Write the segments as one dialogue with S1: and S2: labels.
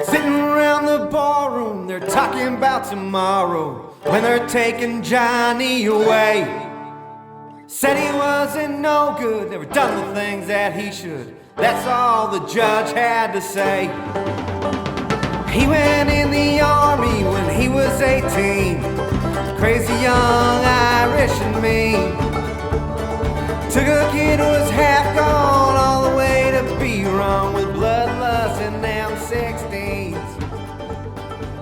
S1: Sitting around the ballroom, they're talking about tomorrow when they're taking Johnny away. Said he wasn't no good, never done the things that he should. That's all the judge had to say. He went in the army when he was 18. Crazy young Irish and mean. Took a kid who was half gone all the way to be wrong with bloodlust and them 16s.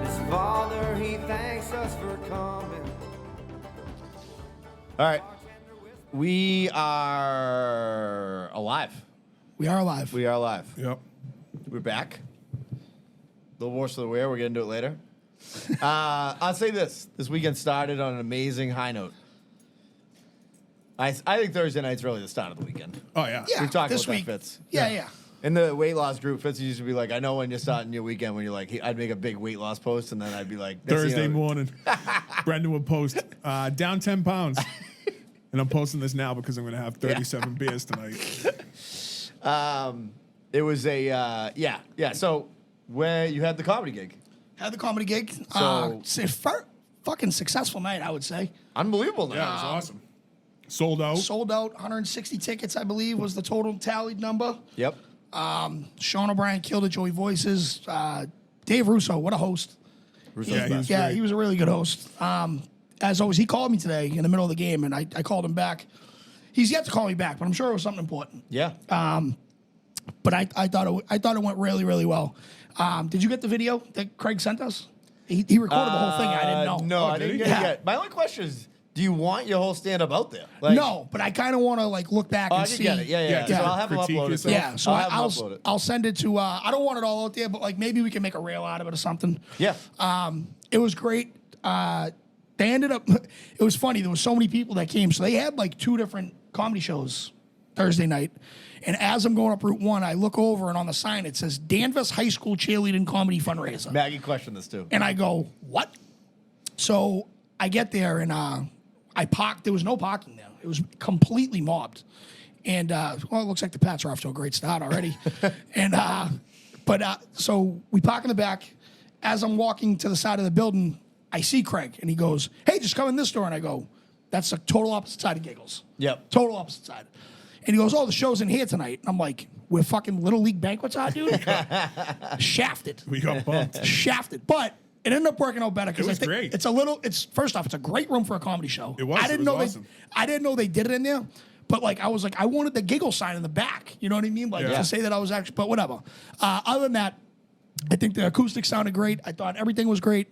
S1: His father, he thanks us for coming.
S2: All right. We are alive.
S3: We are alive.
S2: We are alive.
S4: Yep.
S2: We're back. A little worse for the wear. We're going to do it later. I'll say this. This weekend started on an amazing high note. I think Thursday night's really the start of the weekend.
S4: Oh, yeah.
S3: Yeah,
S2: We've talked
S3: this
S2: about
S3: week.
S2: that, Fitz.
S3: Yeah.
S2: In the weight loss group, Fitz used to be like, I know when you're starting your weekend when you're like, I'd make a big weight loss post, and then I'd be like,
S4: Thursday morning, Brendan would post, down 10 pounds. And I'm posting this now because I'm going to have 37 beers tonight.
S2: It was a, yeah. So, where you had the comedy gig.
S3: Had the comedy gig.
S2: So-
S3: Fucking successful night, I would say.
S2: Unbelievable
S4: Yeah, it
S2: now.
S4: was awesome. Sold out.
S3: Sold out. 160 tickets, I believe, was the total tallied number.
S2: Yep.
S3: Sean O'Brien killed it. Joey Voices. Dave Russo, what a host.
S4: Yeah, he was
S3: Yeah,
S4: great.
S3: he was a really good host. As always, he called me today in the middle of the game, and I called him back. He's yet to call me back, but I'm sure it was something important.
S2: Yeah.
S3: But I thought it went really, really well. Did you get the video that Craig sent us? He recorded the whole thing. I didn't know.
S2: No, I
S4: did
S2: didn't
S4: he?
S2: get it
S3: Yeah.
S2: yet. My only question is, do you want your whole stand-up out there? Like,
S3: No, but I kind of want to look back
S2: Oh, I
S3: and
S2: can
S3: see.
S2: get it. Yeah.
S4: Yeah,
S2: So I'll have him
S4: critique
S2: upload it.
S4: yourself.
S3: Yeah, so
S2: I'll have him upload it.
S3: I'll send it to. I don't want it all out there, but like maybe we can make a reel out of it or something.
S2: Yeah.
S3: It was great. They ended up. It was funny. There was so many people that came, so they had like 2 different comedy shows Thursday night. And as I'm going up Route 1, I look over and on the sign it says Danvers High School Cheerleading Comedy Fundraiser.
S2: Maggie questioned this too.
S3: And I go, what? So I get there and I parked. There was no parking there. It was completely mobbed. And well, it looks like the Pats are off to a great start already. So we park in the back. As I'm walking to the side of the building, I see Craig and he goes, hey, just come in this door. And I go, that's the total opposite side of Giggles.
S2: Yep.
S3: Total opposite side. And he goes, oh, the show's in here tonight. And I'm like, we're fucking Little League banquets are, dude? Shafted.
S4: We got bumped.
S3: Shafted. But it ended up working out better because
S4: It
S3: I
S4: was
S3: think
S4: great.
S3: first off, it's a great room for a comedy show.
S4: It was.
S3: I didn't
S4: It was
S3: know
S4: awesome.
S3: I didn't know they did it in there. But like I was like, I wanted the giggle sign in the back. You know what I mean? Like
S4: Yeah.
S3: to say that I was actually, but whatever. Other than that, I think the acoustics sounded great. I thought everything was great.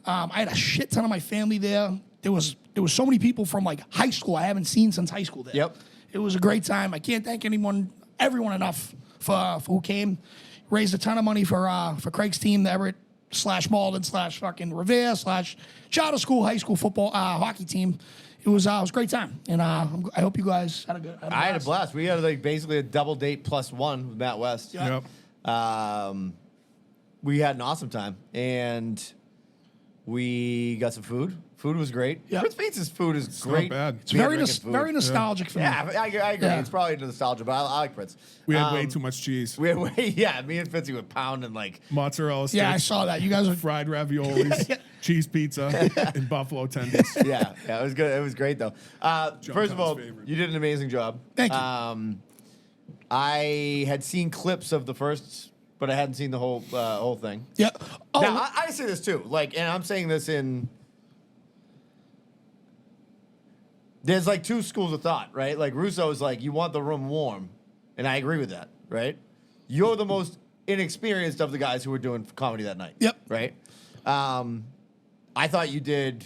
S3: I had a shit ton of my family there. There was so many people from like high school I haven't seen since high school there.
S2: Yep.
S3: It was a great time. I can't thank everyone enough for who came. Raised a ton of money for Craig's team, the Everett / Malden / fucking Revere / charter school high school football hockey team. It was a great time, and I hope you guys had a good.
S2: I had a blast. We had like basically a double date +1 with Matt West.
S3: Yeah.
S4: Yep.
S2: We had an awesome time, and we got some food. Food was great.
S3: Yeah.
S2: Fritz Pizza's food is
S4: not
S2: great.
S4: bad.
S3: It's
S2: Beer
S3: very
S2: drinking food.
S3: very nostalgic for me.
S2: Yeah, I agree.
S3: Yeah.
S2: It's probably nostalgia, but I like Fritz.
S4: We had way too much cheese.
S2: We had me and Fitzy were pounding like.
S4: Mozzarella sticks.
S3: Yeah, I saw that. You guys are
S4: Fried raviolis, cheese pizza, and buffalo tenders.
S2: Yeah, it was good. It was great though. First of all,
S4: favorite.
S2: you did an amazing job.
S3: Thank you.
S2: I had seen clips of the first, but I hadn't seen the whole thing.
S3: Yeah. Oh,
S2: Now I say this too, like, and I'm saying this in. There's like 2 schools of thought, right? Like Russo is like, you want the room warm, and I agree with that, right? You're the most inexperienced of the guys who were doing comedy that night.
S3: Yep.
S2: Right. I thought you did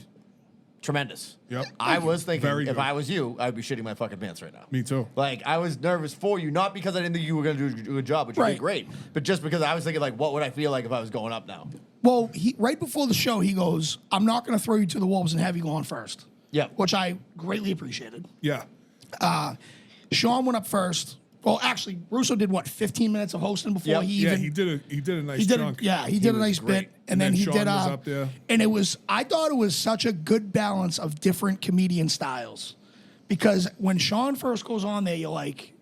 S2: tremendous.
S4: Yep.
S2: I was thinking
S4: Very
S2: if
S4: good.
S2: I was you, I'd be shitting my fucking pants right now.
S4: Me too.
S2: Like, I was nervous for you, not because I didn't think you were going to do a good job, which you
S3: Right.
S2: did great, but just because I was thinking, like, what would I feel like if I was going up now?
S3: well, right before the show, he goes, "I'm not going to throw you to the wolves and have you go on first."
S2: Yeah.
S3: Which I greatly appreciated.
S4: Yeah.
S3: Sean went up first. Well, actually, Russo did what 15 minutes of hosting before
S2: Yep.
S3: he
S4: Yeah,
S3: even
S4: he did a nice
S3: he did
S4: chunk.
S3: he did a
S2: was
S3: nice
S2: great.
S3: bit, and then he
S4: Sean
S3: did
S4: was up there.
S3: and I thought it was such a good balance of different comedian styles, because when Sean first goes on there, you're like,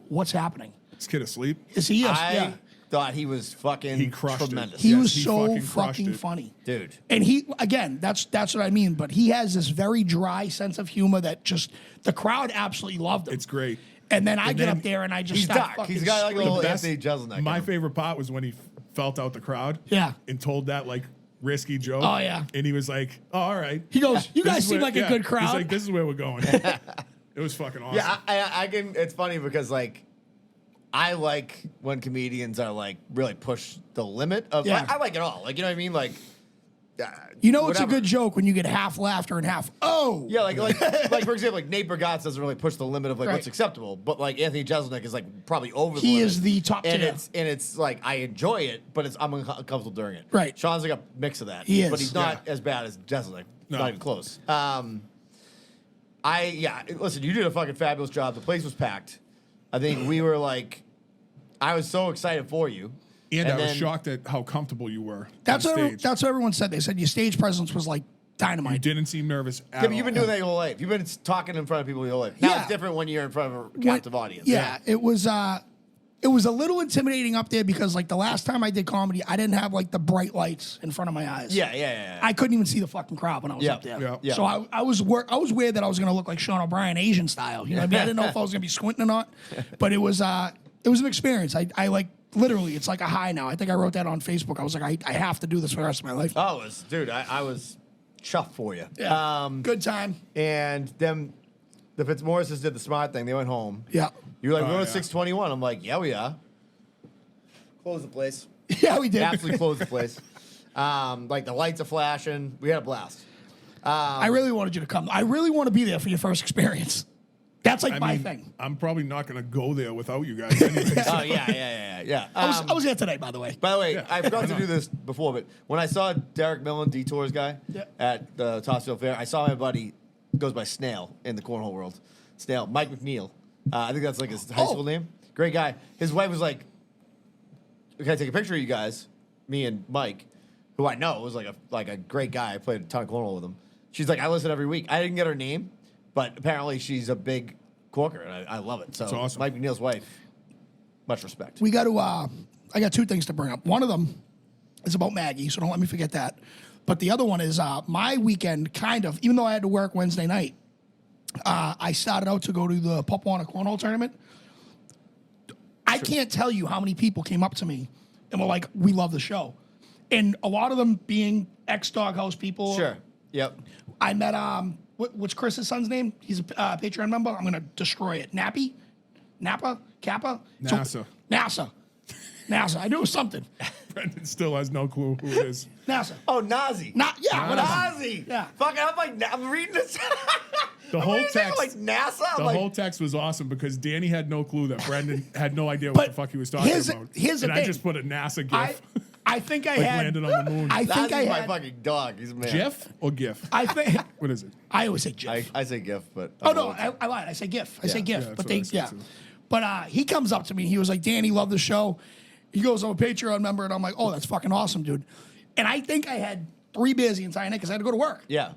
S3: what's happening?
S4: This kid asleep.
S3: Is he? Yeah.
S2: thought he was fucking
S4: He crushed it.
S2: tremendous.
S3: He
S4: Yes,
S3: was
S4: he
S3: so
S4: fucking crushed
S3: fucking
S4: it.
S3: funny.
S2: Dude.
S3: And he, again, that's what I mean. But he has this very dry sense of humor that just the crowd absolutely loved him.
S4: It's great.
S3: And then I
S4: And
S3: get
S4: then
S3: up there and I just
S2: He's
S3: start
S2: dark.
S3: fucking
S2: He's got like a
S3: screaming.
S2: little
S4: Best-
S2: Anthony Jeselnik.
S4: My
S2: in him.
S4: favorite part was when he felt out the crowd.
S3: Yeah.
S4: And told that like risky joke.
S3: Oh, yeah.
S4: And he was like, "Oh, all right."
S3: He goes, "You
S4: This
S3: guys
S4: is
S3: seem
S4: where-
S3: like a good crowd."
S4: He's like, "This is where we're going." It was fucking awesome.
S2: Yeah, I can. It's funny because like, I like when comedians are like really push the limit of.
S3: Yeah.
S2: I like it all. Like you know what I mean. Like,
S3: You know, it's a
S2: whatever.
S3: good joke when you get half laughter and half, oh.
S2: Yeah, like for example, like Nate Bargatze doesn't really push the limit of like
S3: Right.
S2: what's acceptable, but like Anthony Jeselnik is like probably over.
S3: He
S2: the limit.
S3: is the top
S2: and
S3: tier.
S2: it's like I enjoy it, but I'm uncomfortable during it.
S3: Right.
S2: Sean's like a mix of that.
S3: He is.
S2: but he's not as bad as Jeselnik.
S4: No.
S2: Not even close. Listen, you did a fucking fabulous job. The place was packed. I think we were like, I was so excited for you.
S4: And I was
S2: then-
S4: shocked at how comfortable you were.
S3: That's
S4: on
S3: what,
S4: stage.
S3: that's what everyone said. They said your stage presence was like
S4: You
S3: dynamite.
S4: didn't seem nervous at
S2: Yeah, but you've
S4: all.
S2: been doing that your whole life. You've been talking in front of people your whole life. Now
S3: Yeah.
S2: it's different when you're in front of a captive audience.
S3: Yeah, it was a little intimidating up there because like the last time I did comedy, I didn't have like the bright lights in front of my eyes.
S2: Yeah.
S3: I couldn't even see the fucking crowd when I was
S2: Yeah.
S3: up there.
S4: Yeah.
S3: So I was weird that I was gonna look like Sean O'Brien Asian style. You know what I mean? I didn't know if I was gonna be squinting or not. But it was an experience. I like literally it's like a high now. I think I wrote that on Facebook. I was like, I have to do this for the rest of my life.
S2: Oh, it was, dude, I was chuffed for you.
S3: Yeah. Good time.
S2: And then the Fitzmaurices did the smart thing. They went home.
S3: Yeah.
S2: You were like, we're
S4: Oh,
S2: going
S4: yeah.
S2: to 621. I'm like, yeah, we are. Close the place.
S3: Yeah, we did.
S2: Absolutely close the place. Like the lights are flashing. We had a blast.
S3: I really wanted you to come. I really want to be there for your first experience. That's like
S4: I
S3: my
S4: mean,
S3: thing.
S4: I'm probably not going to go there without you guys. Anyways.
S2: Oh, yeah.
S3: I was there today, by the way.
S2: By the way,
S4: Yeah.
S2: I forgot to do this before, but when I saw Derek Millen, Detours guy,
S3: Yeah.
S2: at the Topsfield Fair, I saw my buddy, goes by Snail in the cornhole world. Snail, Mike McNeil. I think that's like his high school name. Great guy. His wife was like, can I take a picture of you guys? Me and Mike, who I know was like a great guy. I played a ton of cornhole with him. She's like, I listen every week. I didn't get her name, but apparently she's a big corker, and I love it. So
S4: That's awesome.
S2: Mike McNeil's wife, much respect.
S3: We got to. I got two things to bring up. One of them is about Maggie, so don't let me forget that. But the other one is my weekend. Kind of, even though I had to work Wednesday night, I started out to go to the Pop Warner Cornhole tournament. I can't tell you how many people came up to me and were like, "We love the show," and a lot of them being ex-Doghouse people.
S2: Sure. Yep.
S3: I met what's Chris's son's name? He's a Patreon member. I'm gonna destroy it. Napa, Kappa, NASA. I knew it was something.
S4: Brendan still has no clue who it is.
S3: NASA.
S2: Oh, Nazi.
S3: Whatever.
S2: Nazi.
S3: Yeah.
S2: Fucking, I'm like, I'm reading this.
S4: The
S2: I'm
S4: whole
S2: reading this,
S4: text,
S2: like NASA. I'm
S4: the
S2: like,
S4: whole text was awesome because Danny had no clue that Brendan had no idea what
S3: But
S4: the fuck he was talking
S3: here's-
S4: about.
S3: here's the
S4: and I
S3: thing.
S4: just put a NASA
S3: I
S4: gif.
S3: I think I
S4: Like
S3: had
S4: landed on the moon.
S3: I think
S2: Nazi's
S3: I
S2: my
S3: had.
S2: fucking dog. He's a man.
S4: GIF or GIF?
S3: I think
S4: What is it?
S3: I always say GIF.
S2: I say GIF, but
S3: Oh no, I lied. I say GIF. I say
S2: Yeah.
S3: GIF.
S4: Yeah, that's
S3: but
S4: what
S3: they
S4: I said too.
S3: But he comes up to me. He was like, "Danny, love the show." He goes, "I'm a Patreon member," and I'm like, "Oh, that's fucking awesome, dude." And I think I had 3 beers the entire night because I had to go to work.
S2: yeah.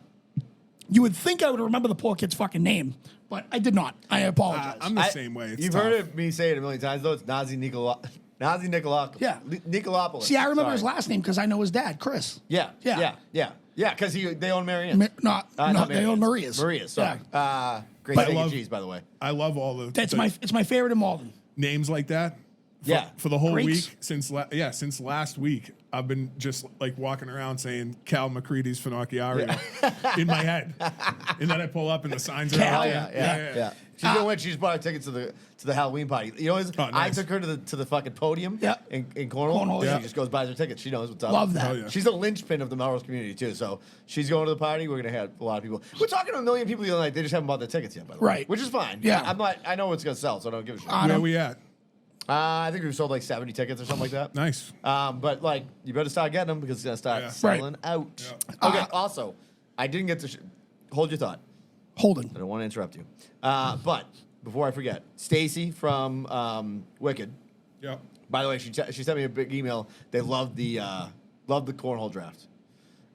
S3: You would think I would remember the poor kid's fucking name, but I did not. I apologize.
S4: I'm the same way. It's
S2: You've
S4: tough.
S2: heard me say it a million times, though. It's Nazi Nicolopoulos.
S3: Yeah.
S2: Nicolopoulos.
S3: See, I remember his
S2: Sorry.
S3: last name because I know his dad, Chris.
S2: Yeah.
S3: Yeah.
S2: Because they own Marianne.
S3: Not they own Maria's.
S2: Maria's, sorry. Great
S3: But-
S2: steak
S4: I
S2: and
S4: love-
S2: cheese, by the way.
S4: I love all the
S3: That's
S4: the
S3: it's my favorite in Malden.
S4: names like that.
S2: Yeah.
S4: For the whole
S3: Greats.
S4: week since last week, I've been just like walking around saying Cal McCready's Finocchiario in my head, and then I pull up and the signs are
S3: Cal,
S4: out.
S2: Yeah. She's gonna win. She just bought a ticket to the Halloween party. You know, I
S4: nice.
S2: took her to the fucking podium.
S3: Yeah.
S2: In Cornwall.
S3: Cornwall,
S2: She
S3: yeah.
S2: just goes buys her ticket. She knows what's up.
S3: Love that.
S4: Hell yeah.
S2: She's a linchpin of the Melrose community too. So she's going to the party. We're gonna have a lot of people. We're talking to a million people the other night. They just haven't bought their tickets yet, by the way.
S3: Right.
S2: Which is fine.
S3: Yeah.
S2: I'm not. I know it's gonna sell, so I don't give a shit.
S4: Where are we at?
S2: I think we've sold like 70 tickets or something like that.
S4: Nice.
S2: But like, you better start getting them because it's gonna start
S4: Yeah.
S2: selling out. Okay. Also, I didn't get to hold your thought.
S3: Holden.
S2: I don't want to interrupt you. But before I forget, Stacy from Wicked.
S4: Yep.
S2: By the way, she sent me a big email. They loved the cornhole draft.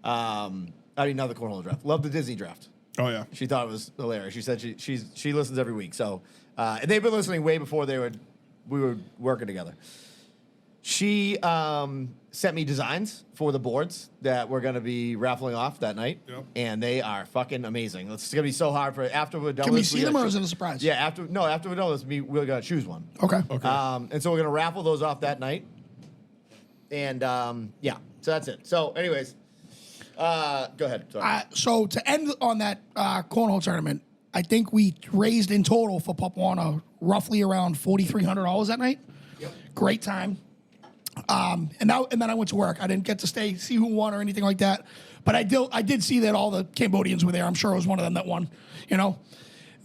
S2: I mean, not the cornhole draft. Loved the Disney draft.
S4: Oh yeah.
S2: She thought it was hilarious. She said she listens every week. So and they've been listening way before we were working together. She sent me designs for the boards that we're going to be raffling off that night.
S4: Yep.
S2: And they are fucking amazing. It's going to be so hard for after we're done
S3: Can
S2: with
S3: we
S2: this,
S3: see them or
S2: gotta
S3: is it a surprise?
S2: Yeah, after we're done with this, we're going to choose one.
S3: Okay.
S4: Okay.
S2: And so we're going to raffle those off that night. And yeah, so that's it. So anyways, go ahead. Sorry.
S3: So to end on that cornhole tournament, I think we raised in total for Papuana roughly around $4,300 that night.
S2: Yep.
S3: Great time. And then I went to work. I didn't get to see who won or anything like that. But I did see that all the Cambodians were there. I'm sure it was one of them that won. You know.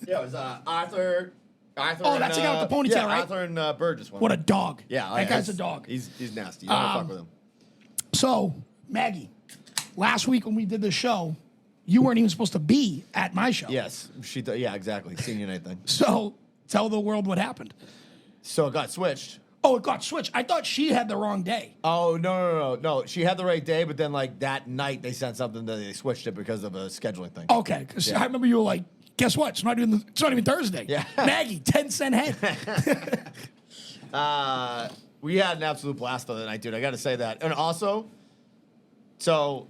S2: Yeah, it was Arthur.
S3: Oh, that's the guy with the ponytail,
S2: yeah,
S3: right?
S2: Arthur and Burgess won.
S3: What a dog.
S2: Yeah,
S3: that guy's a dog.
S2: He's nasty. You don't wanna fuck with him.
S3: So Maggie, last week when we did the show, you weren't even supposed to be at my show.
S2: Yes, yeah, exactly. Senior night thing.
S3: So tell the world what happened.
S2: So it got switched.
S3: Oh, it got switched. I thought she had the wrong day.
S2: Oh no! She had the right day, but then like that night they sent something that they switched it because of a scheduling thing.
S3: Okay, because I remember you were like, "Guess what? It's not even Thursday."
S2: Yeah.
S3: Maggie, 10-cent head.
S2: We had an absolute blast on the night, dude. I got to say that, and also, so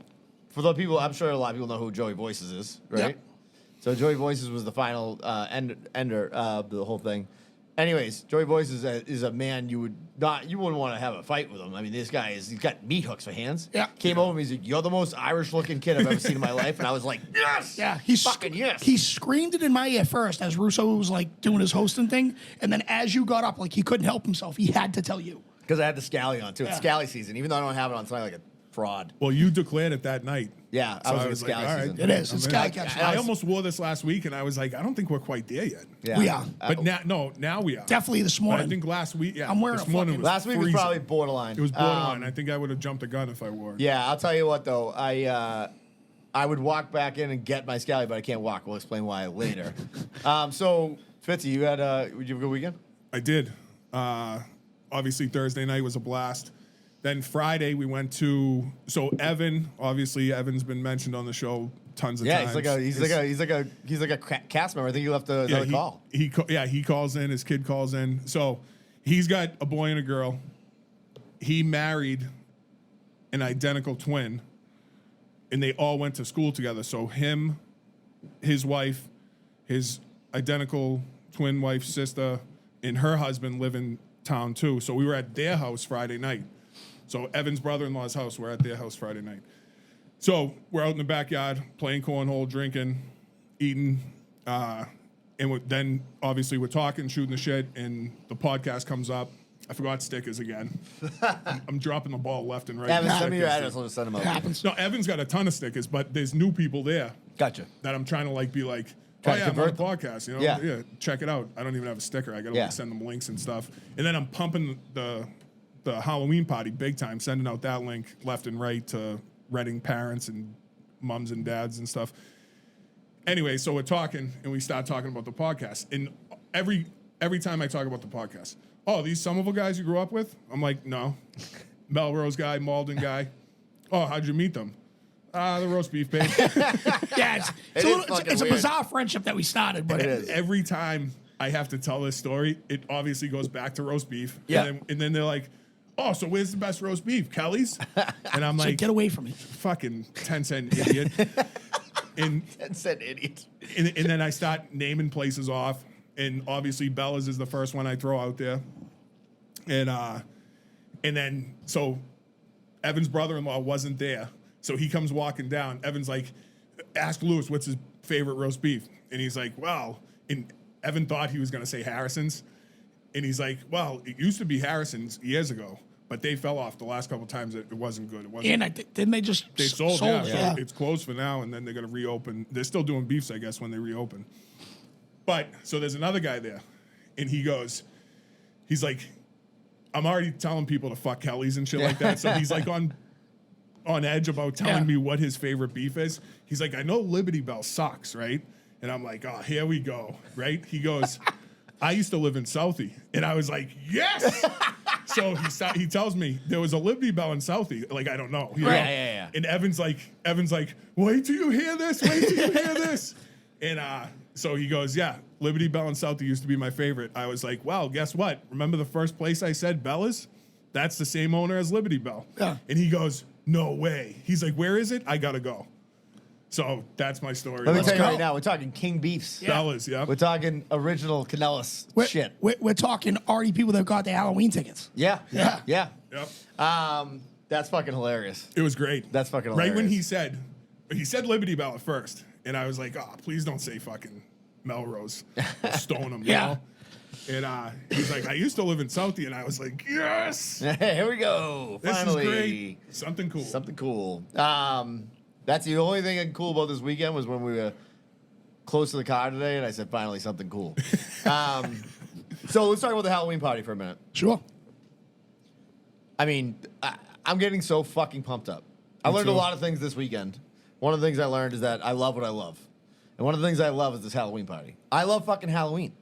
S2: for the people, I'm sure a lot of people know who Joey Voices is, right?
S3: Yep.
S2: So Joey Voices was the final ender of the whole thing. Anyways, Joey Voices is a man you wouldn't want to have a fight with him. I mean, this guy he's got meat hooks for hands.
S3: Yeah.
S2: Came over and he's like, "You're the most Irish looking kid I've ever seen in my life," and I was like, "Yes,
S3: Yeah,
S2: fucking yes."
S3: He screamed it in my ear first as Russo was like doing his hosting thing, and then as you got up, like he couldn't help himself. He had to tell you.
S2: Because I had the Scally on too. It's
S3: Yeah.
S2: Scally season, even though I don't have it on tonight like a fraud.
S4: Well, you declared it that night.
S2: Yeah,
S4: So
S2: I was
S4: I
S2: in
S4: was
S2: Scally
S4: like, all right.
S2: season.
S3: It is. It's
S4: I
S3: Sky
S4: mean,
S3: Catch.
S4: I almost wore this last week, and I was like, I don't think we're quite there yet.
S2: Yeah.
S3: We are.
S4: But now we are.
S3: Definitely this
S4: But
S3: morning.
S4: I think last week, yeah.
S3: I'm wearing
S4: this
S3: a
S4: morning
S3: fucking-
S4: was
S2: Last week was
S4: freezing.
S2: probably borderline.
S4: It was borderline. I think I would have jumped the gun if I wore it.
S2: Yeah, I'll tell you what though. I would walk back in and get my Scally, but I can't walk. We'll explain why later. So Fitzy, you had you have a good weekend?
S4: I did. Obviously, Thursday night was a blast. Then Friday we went to Evan. Obviously, Evan's been mentioned on the show tons of
S2: Yeah,
S4: times.
S2: he's like a cast member. I think he left another call.
S4: He calls in. His kid calls in. So he's got a boy and a girl. He married an identical twin, and they all went to school together. So him, his wife, his identical twin wife, sister, and her husband live in town too. So we were at their house Friday night. So Evan's brother-in-law's house, we're at their house Friday night. So we're out in the backyard playing cornhole, drinking, eating, and then obviously we're talking, shooting the shit, and the podcast comes up. I forgot stickers again. I'm dropping the ball left and right.
S2: Evan,
S4: with
S2: send me your
S4: stickers.
S2: address. I'll just send them
S3: It
S2: over.
S3: happens.
S4: No, Evan's got a ton of stickers, but there's new people there
S2: Gotcha.
S4: that I'm trying to like be like,
S2: Try
S4: oh
S2: to
S4: yeah, I'm on the
S2: convert
S4: podcast, you know?
S2: Yeah.
S4: Check it out. I don't even have a sticker. I gotta
S2: Yeah.
S4: like send them links and stuff. And then I'm pumping the Halloween party big time, sending out that link left and right to Reading parents and mums and dads and stuff. Anyway, so we're talking and we start talking about the podcast. And every time I talk about the podcast, oh, these Somerville guys you grew up with? I'm like, no. Melrose guy, Malden guy. Oh, how'd you meet them? The roast beef page.
S3: Yeah,
S2: It is fucking
S3: it's a
S2: weird.
S3: bizarre friendship that we started, but
S2: It is.
S4: Every time I have to tell this story, it obviously goes back to roast beef.
S2: Yeah.
S4: And then they're like, oh, so where's the best roast beef? Kelly's? And I'm
S3: so
S4: like,
S3: get away from me.
S4: fucking 10-cent idiot. and,
S2: Said idiot.
S4: and then I start naming places off. And obviously Bella's is the first one I throw out there. And then, so Evan's brother-in-law wasn't there. So he comes walking down. Evan's like, ask Lewis what's his favorite roast beef. And he's like, well, and Evan thought he was going to say Harrison's. And he's like, well, it used to be Harrison's years ago, but they fell off the last couple of times. It wasn't good. It wasn't.
S3: And didn't they just
S4: They sold, yeah. So
S3: Yeah.
S4: it's closed for now, and then they're going to reopen. They're still doing beefs, I guess, when they reopen. But, so there's another guy there, and he's like, I'm already telling people to fuck Kelly's and shit like that. So he's like on edge about telling me what his favorite beef is. He's like, I know Liberty Bell sucks, right? And I'm like, oh, here we go, right? He goes, I used to live in Southie. And I was like, yes! So he tells me there was a Liberty Bell in Southie. Like, I don't know. You know?
S2: Yeah.
S4: And Evan's like, wait till you hear this. Wait till you hear this. And so he goes, yeah, Liberty Bell in Southie used to be my favorite. I was like, well, guess what? Remember the first place I said Bella's? That's the same owner as Liberty Bell.
S3: Yeah.
S4: And he goes, no way. He's like, where is it? I got to go. So that's my story.
S2: Let me tell you
S3: go.
S2: right now, we're talking King Beefs.
S4: Fellas, yeah.
S2: We're talking original Canellis shit.
S3: We're talking already people that got their Halloween tickets.
S2: Yeah.
S3: Yeah.
S2: Yeah.
S4: Yep.
S2: That's fucking hilarious.
S4: It was great.
S2: That's fucking
S4: Right when
S2: hilarious.
S4: he said Liberty Bell at first. And I was like, oh, please don't say fucking Melrose. I'll stone him,
S3: Yeah.
S4: you know? And he's like, I used to live in Southie. And I was like, yes.
S2: Here we go.
S4: This
S2: Finally.
S4: is great. Something cool.
S2: Something cool. That's the only thing cool about this weekend was when we were close to the car today, and I said, finally, something cool. So let's talk about the Halloween party for a minute.
S3: Sure.
S2: I mean, I'm getting so fucking pumped up. I learned a
S4: too.
S2: lot of things this weekend. One of the things I learned is that I love what I love. And one of the things I love is this Halloween party. I love fucking Halloween.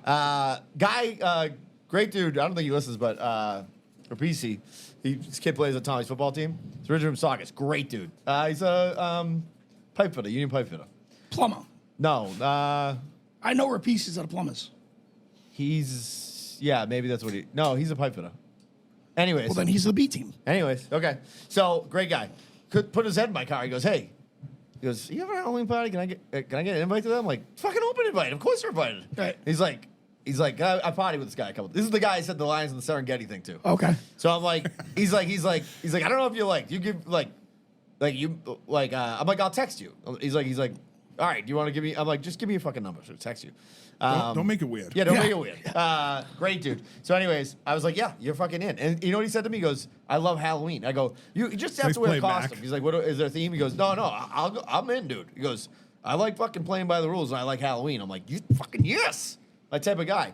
S2: Guy, great dude. I don't think he listens, but Rapisi, his kid plays on Tommy's football team. It's Richard Saugus. Great dude. He's a pipe fitter, union pipe fitter.
S3: Plumber.
S2: No,
S3: I know where pieces are the plumbers.
S2: maybe that's what he's a pipe fitter. Anyways.
S3: Well, then he's the B team.
S2: Anyways, okay. So, great guy. Could put his head in my car. He goes, hey. He goes, you have a Halloween party? Can I get an invite to that? I'm like, fucking open invite. Of course you're invited.
S3: Right.
S2: He's like, I partied with this guy a couple. This is the guy I said the Lions and the Serengeti thing to.
S3: Okay.
S2: So I'm like, he's like, I don't know if you give I'm like, I'll text you. He's like, all right, do you want to give me? I'm like, just give me your fucking number. So I'll text you.
S4: Don't make it weird.
S2: Yeah, don't make it weird. Great dude. So, anyways, I was like, yeah, you're fucking in. And you know what he said to me? He goes, I love Halloween. I go, you just have
S4: Nice
S2: to wear a
S4: play back.
S2: costume. He's like, what is there a theme? He goes, no, I'm in, dude. He goes, I like fucking playing by the rules and I like Halloween. I'm like, you fucking yes. My type of guy.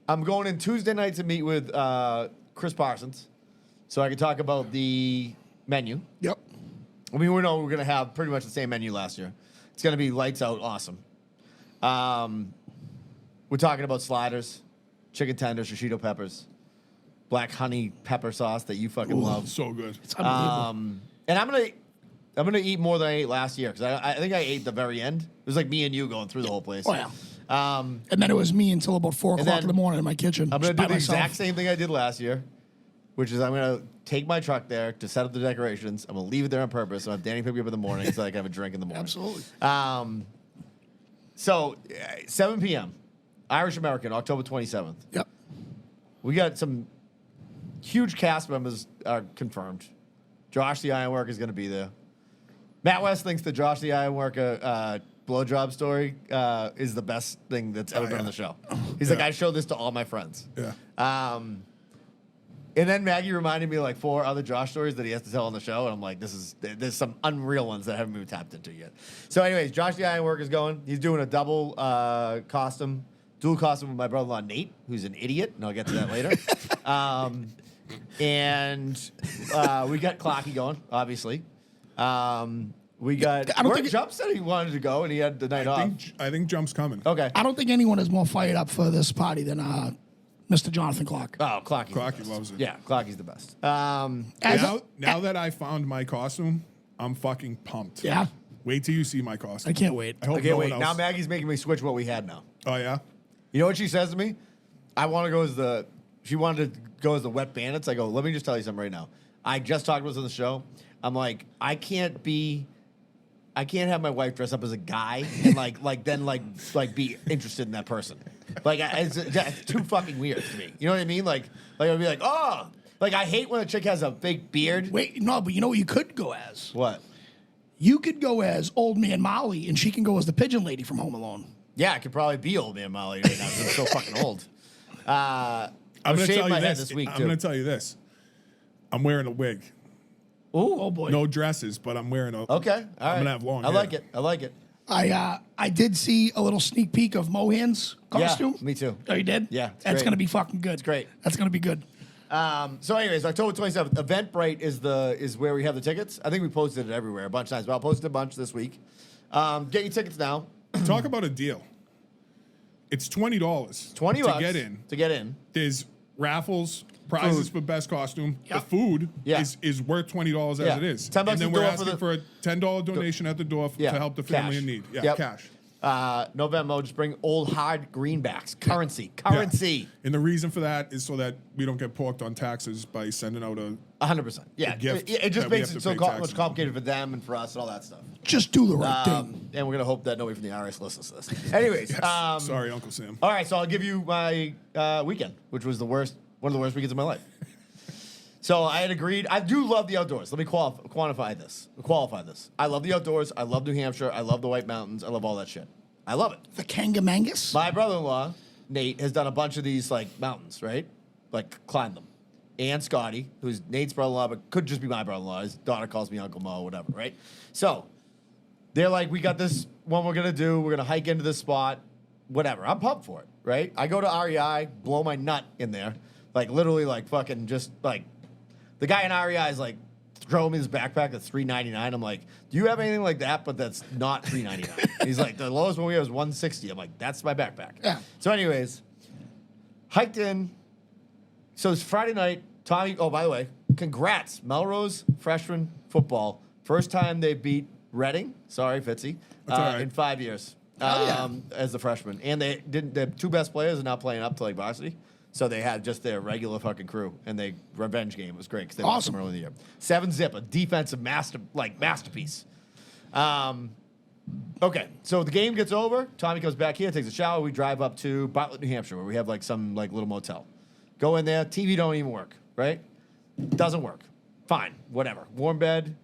S2: I'm going in Tuesday night to meet with Chris Parsons so I can talk about the menu.
S3: Yep.
S2: I mean, we're going to have pretty much the same menu last year. It's going to be lights out awesome. We're talking about sliders, chicken tenders, shishito peppers, black honey pepper sauce that you fucking love.
S4: So good.
S3: It's unbelievable.
S2: And I'm gonna eat more than I ate last year because I think I ate the very end. It was like me and you going through the whole place.
S3: Oh, yeah. And then it was me until about 4 o'clock
S2: then
S3: in the morning in my kitchen.
S2: I'm gonna
S3: just
S2: do
S3: by
S2: the
S3: myself.
S2: exact same thing I did last year, which is I'm gonna take my truck there to set up the decorations. I'm gonna leave it there on purpose. So I have Danny pick me up in the morning so I can have a drink in the morning.
S3: Absolutely.
S2: So 7 p.m. Irish American, October 27th.
S3: Yep.
S2: We got some huge cast members are confirmed. Josh the Ironworker is going to be there. Matt West thinks the Josh the Ironworker blowjob story is the best thing that's ever been on the show. He's like, I showed this to all my friends.
S4: Yeah.
S2: And then Maggie reminded me of like 4 other Josh stories that he has to tell on the show, and I'm like, there's some unreal ones that I haven't even tapped into yet. So, anyways, Josh the Ironworker is going. He's doing a dual costume with my brother-in-law Nate, who's an idiot, and I'll get to that later. And we got Clocky going, obviously. We got.
S3: I don't think
S2: Jump said he wanted to go, and he had the night off.
S4: I think Jump's coming.
S2: Okay.
S3: I don't think anyone is more fired up for this party than Mr. Jonathan Clark.
S2: Oh, Clocky.
S4: Clocky loves it.
S2: Yeah, Clocky's the best.
S4: Now that I found my costume, I'm fucking pumped.
S3: Yeah.
S4: Wait till you see my costume.
S3: I can't wait.
S4: I hope
S2: Okay,
S4: no
S2: wait.
S4: one
S2: Now
S4: else.
S2: Maggie's making me switch what we had now.
S4: Oh yeah.
S2: You know what she says to me? I want to go as she wanted to go as the Wet Bandits. I go, let me just tell you something right now. I just talked about this on the show. I'm like, I can't have my wife dress up as a guy and then be interested in that person. Like, it's too fucking weird to me. You know what I mean? Like I'd be like, oh, like I hate when a chick has a fake beard.
S3: Wait, no, but you know what you could go as?
S2: What?
S3: You could go as Old Man Molly, and she can go as the pigeon lady from Home Alone.
S2: Yeah, I could probably be Old Man Molly right now because I'm so fucking old.
S4: I'm
S2: I've
S4: gonna
S2: shaved
S4: tell
S2: my
S4: you
S2: head
S4: this.
S2: this week,
S4: I'm
S2: too.
S4: gonna tell you this. I'm wearing a wig.
S3: Oh boy.
S4: No dresses, but I'm wearing a.
S2: Okay, all right.
S4: I'm gonna have long.
S2: I like it. I like it.
S3: I did see a little sneak peek of Mohan's costume.
S2: Yeah, me too.
S3: Oh, you did?
S2: Yeah, it's
S3: That's
S2: great.
S3: gonna be fucking good. It's
S2: great.
S3: That's gonna be good.
S2: So, anyways, October 27th, Eventbrite is where we have the tickets. I think we posted it everywhere a bunch of times, but I'll post it a bunch this week. Get your tickets now.
S4: Talk about a deal. It's $20.
S2: $20
S4: to get in.
S2: To get in.
S4: There's raffles, prizes
S2: Food.
S4: for best costume.
S3: Yep.
S4: The food
S2: Yeah.
S4: is worth $20 as
S2: Yeah.
S4: it is.
S2: $10
S4: and then
S2: at the
S4: we're
S2: door for
S4: asking
S2: the-
S4: for a $10 donation at the door
S2: Yeah.
S4: to help the family
S2: Cash.
S4: in need. Yeah,
S2: Yep.
S4: cash.
S2: No Venmo, just bring old hard greenbacks. Currency.
S4: Yeah. And the reason for that is so that we don't get porked on taxes by sending out a
S2: 100%. Yeah.
S4: gift
S2: It just
S4: that we
S2: makes
S4: have
S2: it
S4: to
S2: so
S4: pay
S2: much
S4: taxes.
S2: complicated for them and for us and all that stuff.
S3: Just do the right thing.
S2: And we're going to hope that nobody from the IRS listens to this. Anyways.
S4: Sorry, Uncle Sam.
S2: All right, so I'll give you my weekend, which was one of the worst weekends of my life. So I had agreed. I do love the outdoors. Let me qualify this. I love the outdoors. I love New Hampshire. I love the White Mountains. I love all that shit. I love it.
S3: The Kangamangus?
S2: My brother-in-law, Nate, has done a bunch of these like mountains, right? Like climbed them. And Scotty, who's Nate's brother-in-law, but could just be my brother-in-law. His daughter calls me Uncle Mo, whatever, right? So they're like, we got this one we're gonna do. We're gonna hike into this spot, whatever. I'm pumped for it, right? I go to REI, blow my nut in there, like literally, like fucking just like the guy in REI is like throwing me this backpack that's $3.99. I'm like, do you have anything like that, but that's not $3.99? He's like, the lowest one we have is $160. I'm like, that's my backpack.
S3: Yeah.
S2: So, anyways, hiked in. So it's Friday night. Tommy. Oh, by the way, congrats, Melrose freshman football. First time they beat Reading. Sorry, Fitzy.
S4: That's all right.
S2: In 5 years. As the freshman, and they didn't. The two best players are now playing up to like varsity. So they had just their regular fucking crew, and they revenge game. It was great because they lost them early in the year. 7-zip, a defensive masterpiece. Okay, so the game gets over. Tommy comes back here, takes a shower. We drive up to Bartlett, New Hampshire, where we have like some like little motel. Go in there. TV don't even work. Right? Doesn't work. Fine, whatever. Warm bed.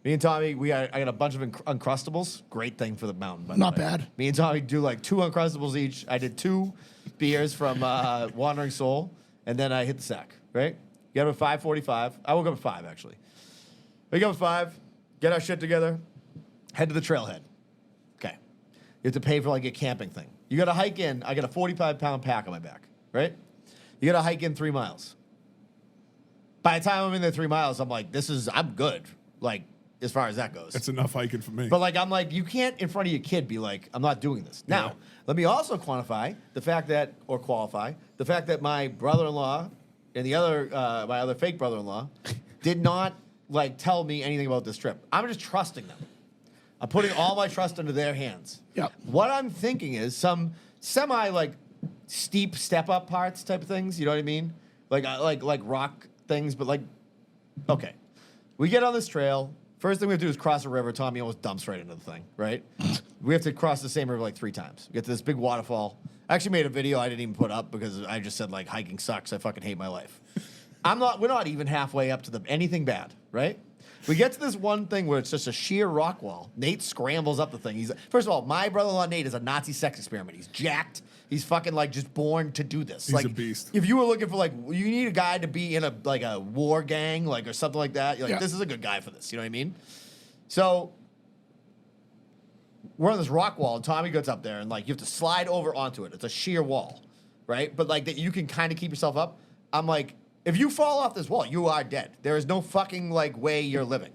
S2: Me and Tommy, I got a bunch of Uncrustables. Great thing for the mountain. By the
S3: Not
S2: way.
S3: bad.
S2: Me and Tommy do like 2 Uncrustables each. I did 2 beers from Wandering Soul, and then I hit the sack. Right? Get up at 5:45. I woke up at 5 actually. Wake up at 5. Get our shit together. Head to the trailhead. Okay. You have to pay for like a camping thing. You got to hike in. I got a 45-pound pack on my back. Right? You got to hike in 3 miles. By the time I'm in there 3 miles, I'm like, I'm good. Like, as far as that goes.
S4: That's enough hiking for me.
S2: But like, I'm like, you can't in front of your kid be like, I'm not doing this. Now, let me also qualify the fact that my brother-in-law and the other, my other fake brother-in-law did not like tell me anything about this trip. I'm just trusting them. I'm putting all my trust into their hands.
S3: Yep.
S2: What I'm thinking is some semi like steep step up parts type of things. You know what I mean? Like rock things, but like, okay, we get on this trail. First thing we have to do is cross a river. Tommy almost dumps right into the thing, right? We have to cross the same river like 3 times. We get to this big waterfall. I actually made a video I didn't even put up because I just said like hiking sucks. I fucking hate my life. We're not even halfway up to anything bad, right? We get to this one thing where it's just a sheer rock wall. Nate scrambles up the thing. First of all, my brother-in-law Nate is a Nazi sex experiment. He's jacked. He's fucking like just born to do this.
S4: He's
S2: like,
S4: a beast.
S2: If you were looking for like, you need a guy to be in a war gang, like or something like that. You're like,
S3: Yeah.
S2: This is a good guy for this. You know what I mean? So we're on this rock wall, and Tommy gets up there, and like you have to slide over onto it. It's a sheer wall, right? But like that you can kind of keep yourself up. I'm like, if you fall off this wall, you are dead. There is no fucking like way you're living.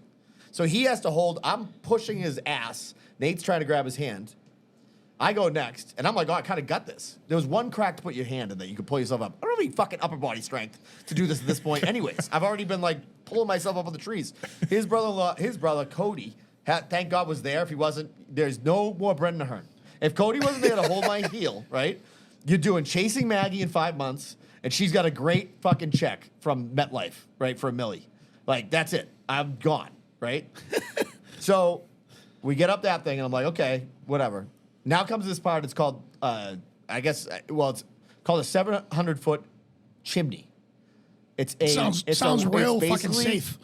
S2: So he has to hold. I'm pushing his ass. Nate's trying to grab his hand. I go next, and I'm like, oh, I kind of got this. There was one crack to put your hand in that you could pull yourself up. I don't have any fucking upper body strength to do this at this point anyways. I've already been, like, pulling myself up on the trees. His brother, Cody, thank God was there. If he wasn't, there's no more Brendan Ahern. If Cody wasn't there to hold my heel, right, you're doing Chasing Maggie in 5 months, and she's got a great fucking check from MetLife, right, for a milli. Like, that's it. I'm gone, right? So we get up that thing, and I'm like, okay, whatever. Now comes this part. It's called, it's called a 700-foot chimney.
S3: Sounds real fucking
S2: basically
S3: safe.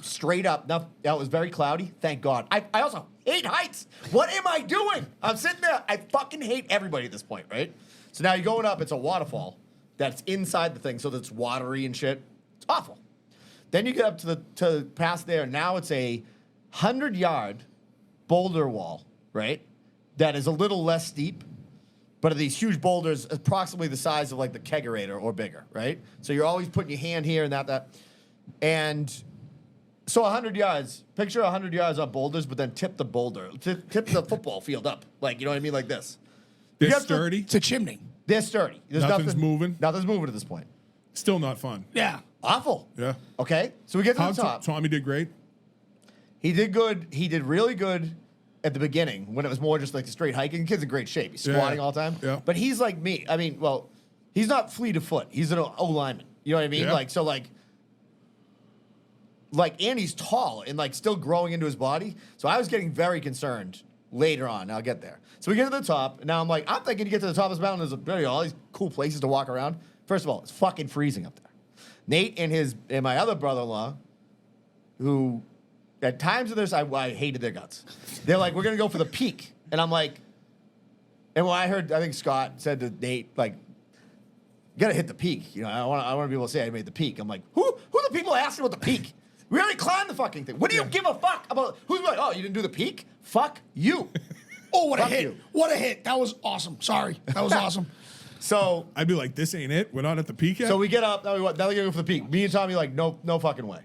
S2: Straight up. Now, it was very cloudy. Thank God. I also hate heights. What am I doing? I'm sitting there. I fucking hate everybody at this point, right? So now you're going up. It's a waterfall that's inside the thing, so that's watery and shit. It's awful. Then you get up to past there. Now it's a 100-yard boulder wall, right? That is a little less steep, but are these huge boulders approximately the size of like the kegerator or bigger, right? So you're always putting your hand here and that. And so 100 yards, picture 100 yards on boulders, but then tip the boulder, tip the football field up. Like, you know what I mean? Like this.
S4: They're sturdy.
S3: It's a chimney.
S2: They're sturdy. There's
S4: Nothing's moving.
S2: Nothing's moving at this point.
S4: Still not fun.
S3: Yeah.
S2: Awful.
S4: Yeah.
S2: Okay. So we get to the top.
S4: Tommy did great.
S2: He did good. He did really good at the beginning when it was more just like a straight hiking. The kid's in great shape. He's squatting all the time.
S4: Yeah.
S2: But he's like me. I mean, well, he's not fleet of foot. He's an O lineman. You know what I mean?
S4: Yeah.
S2: And he's tall and like still growing into his body. So I was getting very concerned later on. I'll get there. So we get to the top. And now I'm thinking to get to the top of this mountain, there's all these cool places to walk around. First of all, it's fucking freezing up there. Nate and my other brother-in-law, who at times of this, I hated their guts. They're like, we're going to go for the peak. And I'm like, and when I heard, I think Scott said to Nate, like, you got to hit the peak. You know, I want to be able to say I made the peak. I'm like, who are the people asking about the peak? We already climbed the fucking thing. What do you give a fuck about? Who's like, oh, you didn't do the peak? Fuck you.
S3: Oh, what a
S2: Fuck
S3: hit.
S2: you.
S3: What a hit. That was awesome. Sorry. That was awesome.
S2: So
S4: I'd be like, this ain't it. We're not at the peak yet.
S2: So we get up. Now we go for the peak. Me and Tommy like, no fucking way.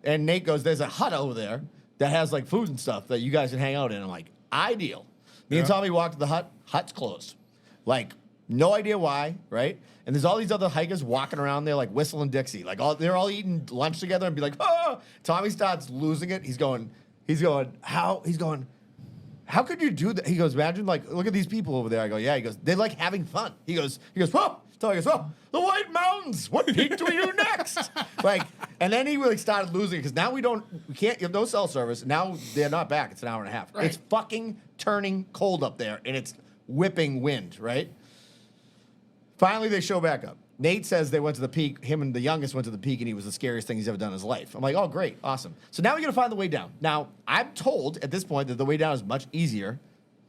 S2: And Nate goes, there's a hut over there that has like food and stuff that you guys can hang out in. I'm like, ideal. Me and Tommy walk to the hut. Hut's closed. Like, no idea why, right? And there's all these other hikers walking around there like whistling Dixie. Like they're all eating lunch together and be like, oh. Tommy starts losing it. He's going, how could you do that? He goes, imagine, like, look at these people over there. I go, yeah. He goes, they like having fun. He goes, oh. So I goes, oh, the White Mountains. What peak do we do next? Like, and then he really started losing because now we can't, you have no cell service. Now they're not back. It's an hour and a half.
S3: Right.
S2: It's fucking turning cold up there and it's whipping wind, right? Finally, they show back up. Nate says they went to the peak. Him and the youngest went to the peak, and he was the scariest thing he's ever done in his life. I'm like, oh, great, awesome. So now we got to find the way down. Now, I'm told at this point that the way down is much easier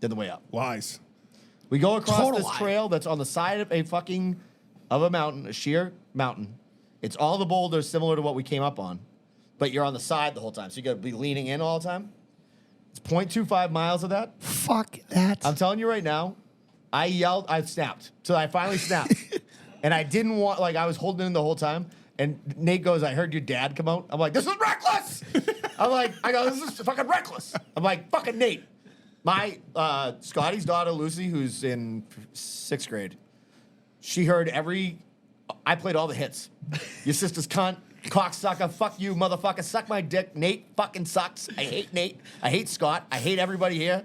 S2: than the way up.
S4: Lies.
S2: We go across
S3: Total
S2: this
S3: lie.
S2: trail that's on the side of a mountain, a sheer mountain. It's all the boulders similar to what we came up on, but you're on the side the whole time, so you got to be leaning in all the time. It's 0.25 miles of that.
S3: Fuck that.
S2: I'm telling you right now, I yelled, I snapped. So I finally snapped. And I didn't want, like, I was holding in the whole time. And Nate goes, I heard your dad come out. I'm like, this is reckless. This is fucking reckless. I'm like, fucking Nate. My, Scotty's daughter, Lucy, who's in 6th grade, she heard I played all the hits. Your sister's cunt, cocksucker, fuck you, motherfucker, suck my dick. Nate fucking sucks. I hate Nate. I hate Scott. I hate everybody here.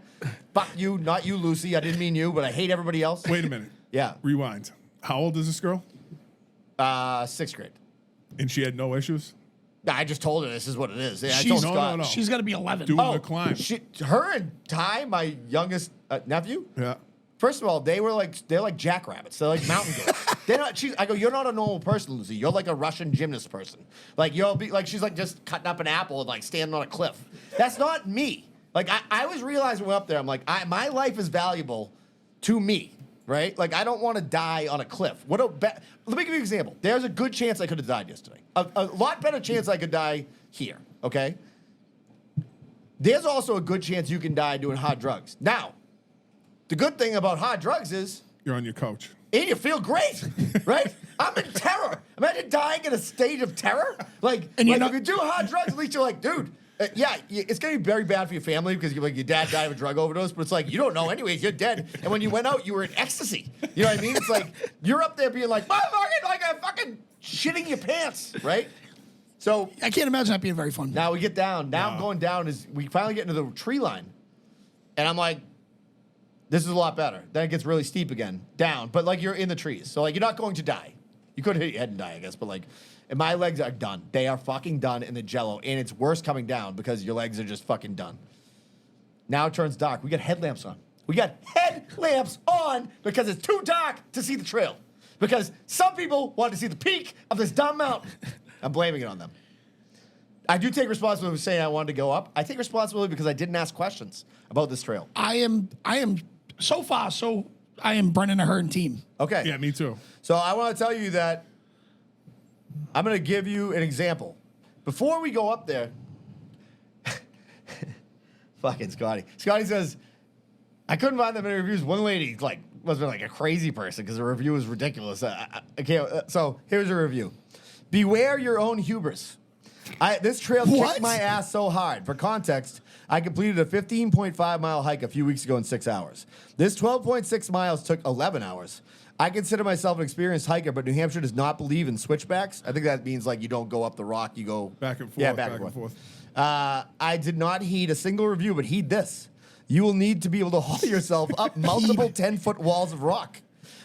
S2: Fuck you, not you, Lucy. I didn't mean you, but I hate everybody else.
S4: Wait a minute.
S2: Yeah.
S4: Rewind. How old is this girl?
S2: 6th grade.
S4: And she had no issues?
S2: I just told her this is what it is. I
S3: She's-
S2: told
S3: No,
S2: Scott.
S4: no.
S3: She's got to be 11.
S4: Doing the climb.
S2: Her and Ty, my youngest nephew.
S4: Yeah.
S2: First of all, they're like jackrabbits. They're like mountain goats. They're not. I go, you're not a normal person, Lucy. You're like a Russian gymnast person. Like she's like just cutting up an apple and like standing on a cliff. That's not me. Like I was realizing when up there, I'm like, my life is valuable to me, right? Like I don't want to die on a cliff. Let me give you an example. There's a good chance I could have died yesterday. A lot better chance I could die here. Okay. There's also a good chance you can die doing hard drugs. Now, the good thing about hard drugs is
S4: You're on your couch.
S2: and you feel great, right? I'm in terror. Imagine dying in a state of terror. Like,
S3: And you're
S2: if
S3: not-
S2: you do hard drugs, at least you're like, dude, it's gonna be very bad for your family because your dad died of a drug overdose. But it's like you don't know anyways. You're dead. And when you went out, you were in ecstasy. You know what I mean? It's like you're up there being like, motherfucking, like I'm fucking shitting your pants, right? So
S3: I can't imagine that being very fun.
S2: now we get down. Now I'm
S4: No.
S2: going down. We finally get into the tree line, and I'm like, this is a lot better. Then it gets really steep again, down. But like you're in the trees, so like you're not going to die. You could hit your head and die, I guess. But like, and my legs are done. They are fucking done in the jello, and it's worse coming down because your legs are just fucking done. Now it turns dark. We got headlamps on. We got headlamps on because it's too dark to see the trail. Because some people want to see the peak of this dumb mountain. I'm blaming it on them. I do take responsibility for saying I wanted to go up. I take responsibility because I didn't ask questions about this trail.
S3: I am so far, I am Brendan Ahern team.
S2: Okay.
S4: Yeah, me too.
S2: So I want to tell you that I'm going to give you an example. Before we go up there, fucking Scotty. Scotty says, I couldn't find that many reviews. One lady must have been like a crazy person because the review was ridiculous. I can't. So here's a review. Beware your own hubris. This trail
S3: What?
S2: kicked my ass so hard. For context, I completed a 15.5 mile hike a few weeks ago in 6 hours. This 12.6 miles took 11 hours. I consider myself an experienced hiker, but New Hampshire does not believe in switchbacks. I think that means like you don't go up the rock, you go
S4: Back and forth.
S2: Yeah, back and forth. I did not heed a single review, but heed this. You will need to be able to haul yourself up multiple 10-foot walls of rock.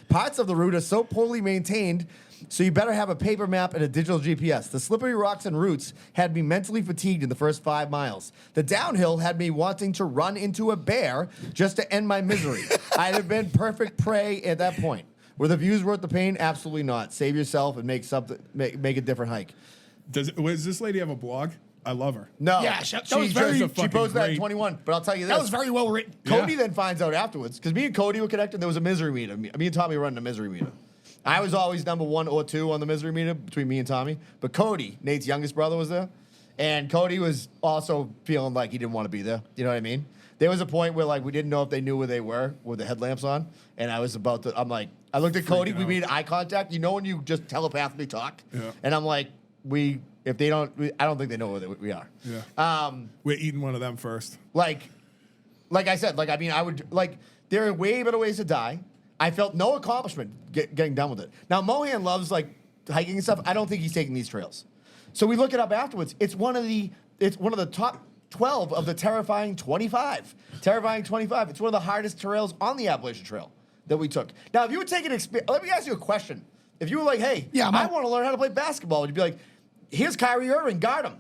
S2: Parts of the route are so poorly maintained, so you better have a paper map and a digital GPS. The slippery rocks and roots had me mentally fatigued in the first 5 miles. The downhill had me wanting to run into a bear just to end my misery. I'd have been perfect prey at that point. Were the views worth the pain? Absolutely not. Save yourself and make a different hike.
S4: Does this lady have a blog? I love her.
S2: No.
S3: Yeah, that was very-
S2: she
S4: fucking
S2: posted that in
S4: great.
S2: 21. But I'll tell you this.
S3: That was very well written.
S2: Cody
S4: Yeah.
S2: then finds out afterwards, because me and Cody were connected. There was a misery meter. Me and Tommy were running a misery meter. I was always number 1 or 2 on the misery meter between me and Tommy. But Cody, Nate's youngest brother, was there. And Cody was also feeling like he didn't want to be there. You know what I mean? There was a point where like we didn't know if they knew where they were with the headlamps on. And I was about to, I'm like, I looked at Cody. We
S4: out.
S2: made eye contact. You know when you just telepathically talk?
S4: Yeah.
S2: And I'm like, I don't think they know where we are.
S4: Yeah. We're eating one of them first.
S2: Like I said, I would there are way better ways to die. I felt no accomplishment getting done with it. Now Mohan loves like hiking and stuff. I don't think he's taking these trails. So we look it up afterwards. It's one of the top 12 of the terrifying 25. Terrifying 25. It's one of the hardest trails on the Appalachian Trail that we took. Now, if you would take let me ask you a question. If you were like, hey,
S3: Yeah,
S2: I want to learn how to play basketball, would you be like, here's Kyrie Irving, guard him.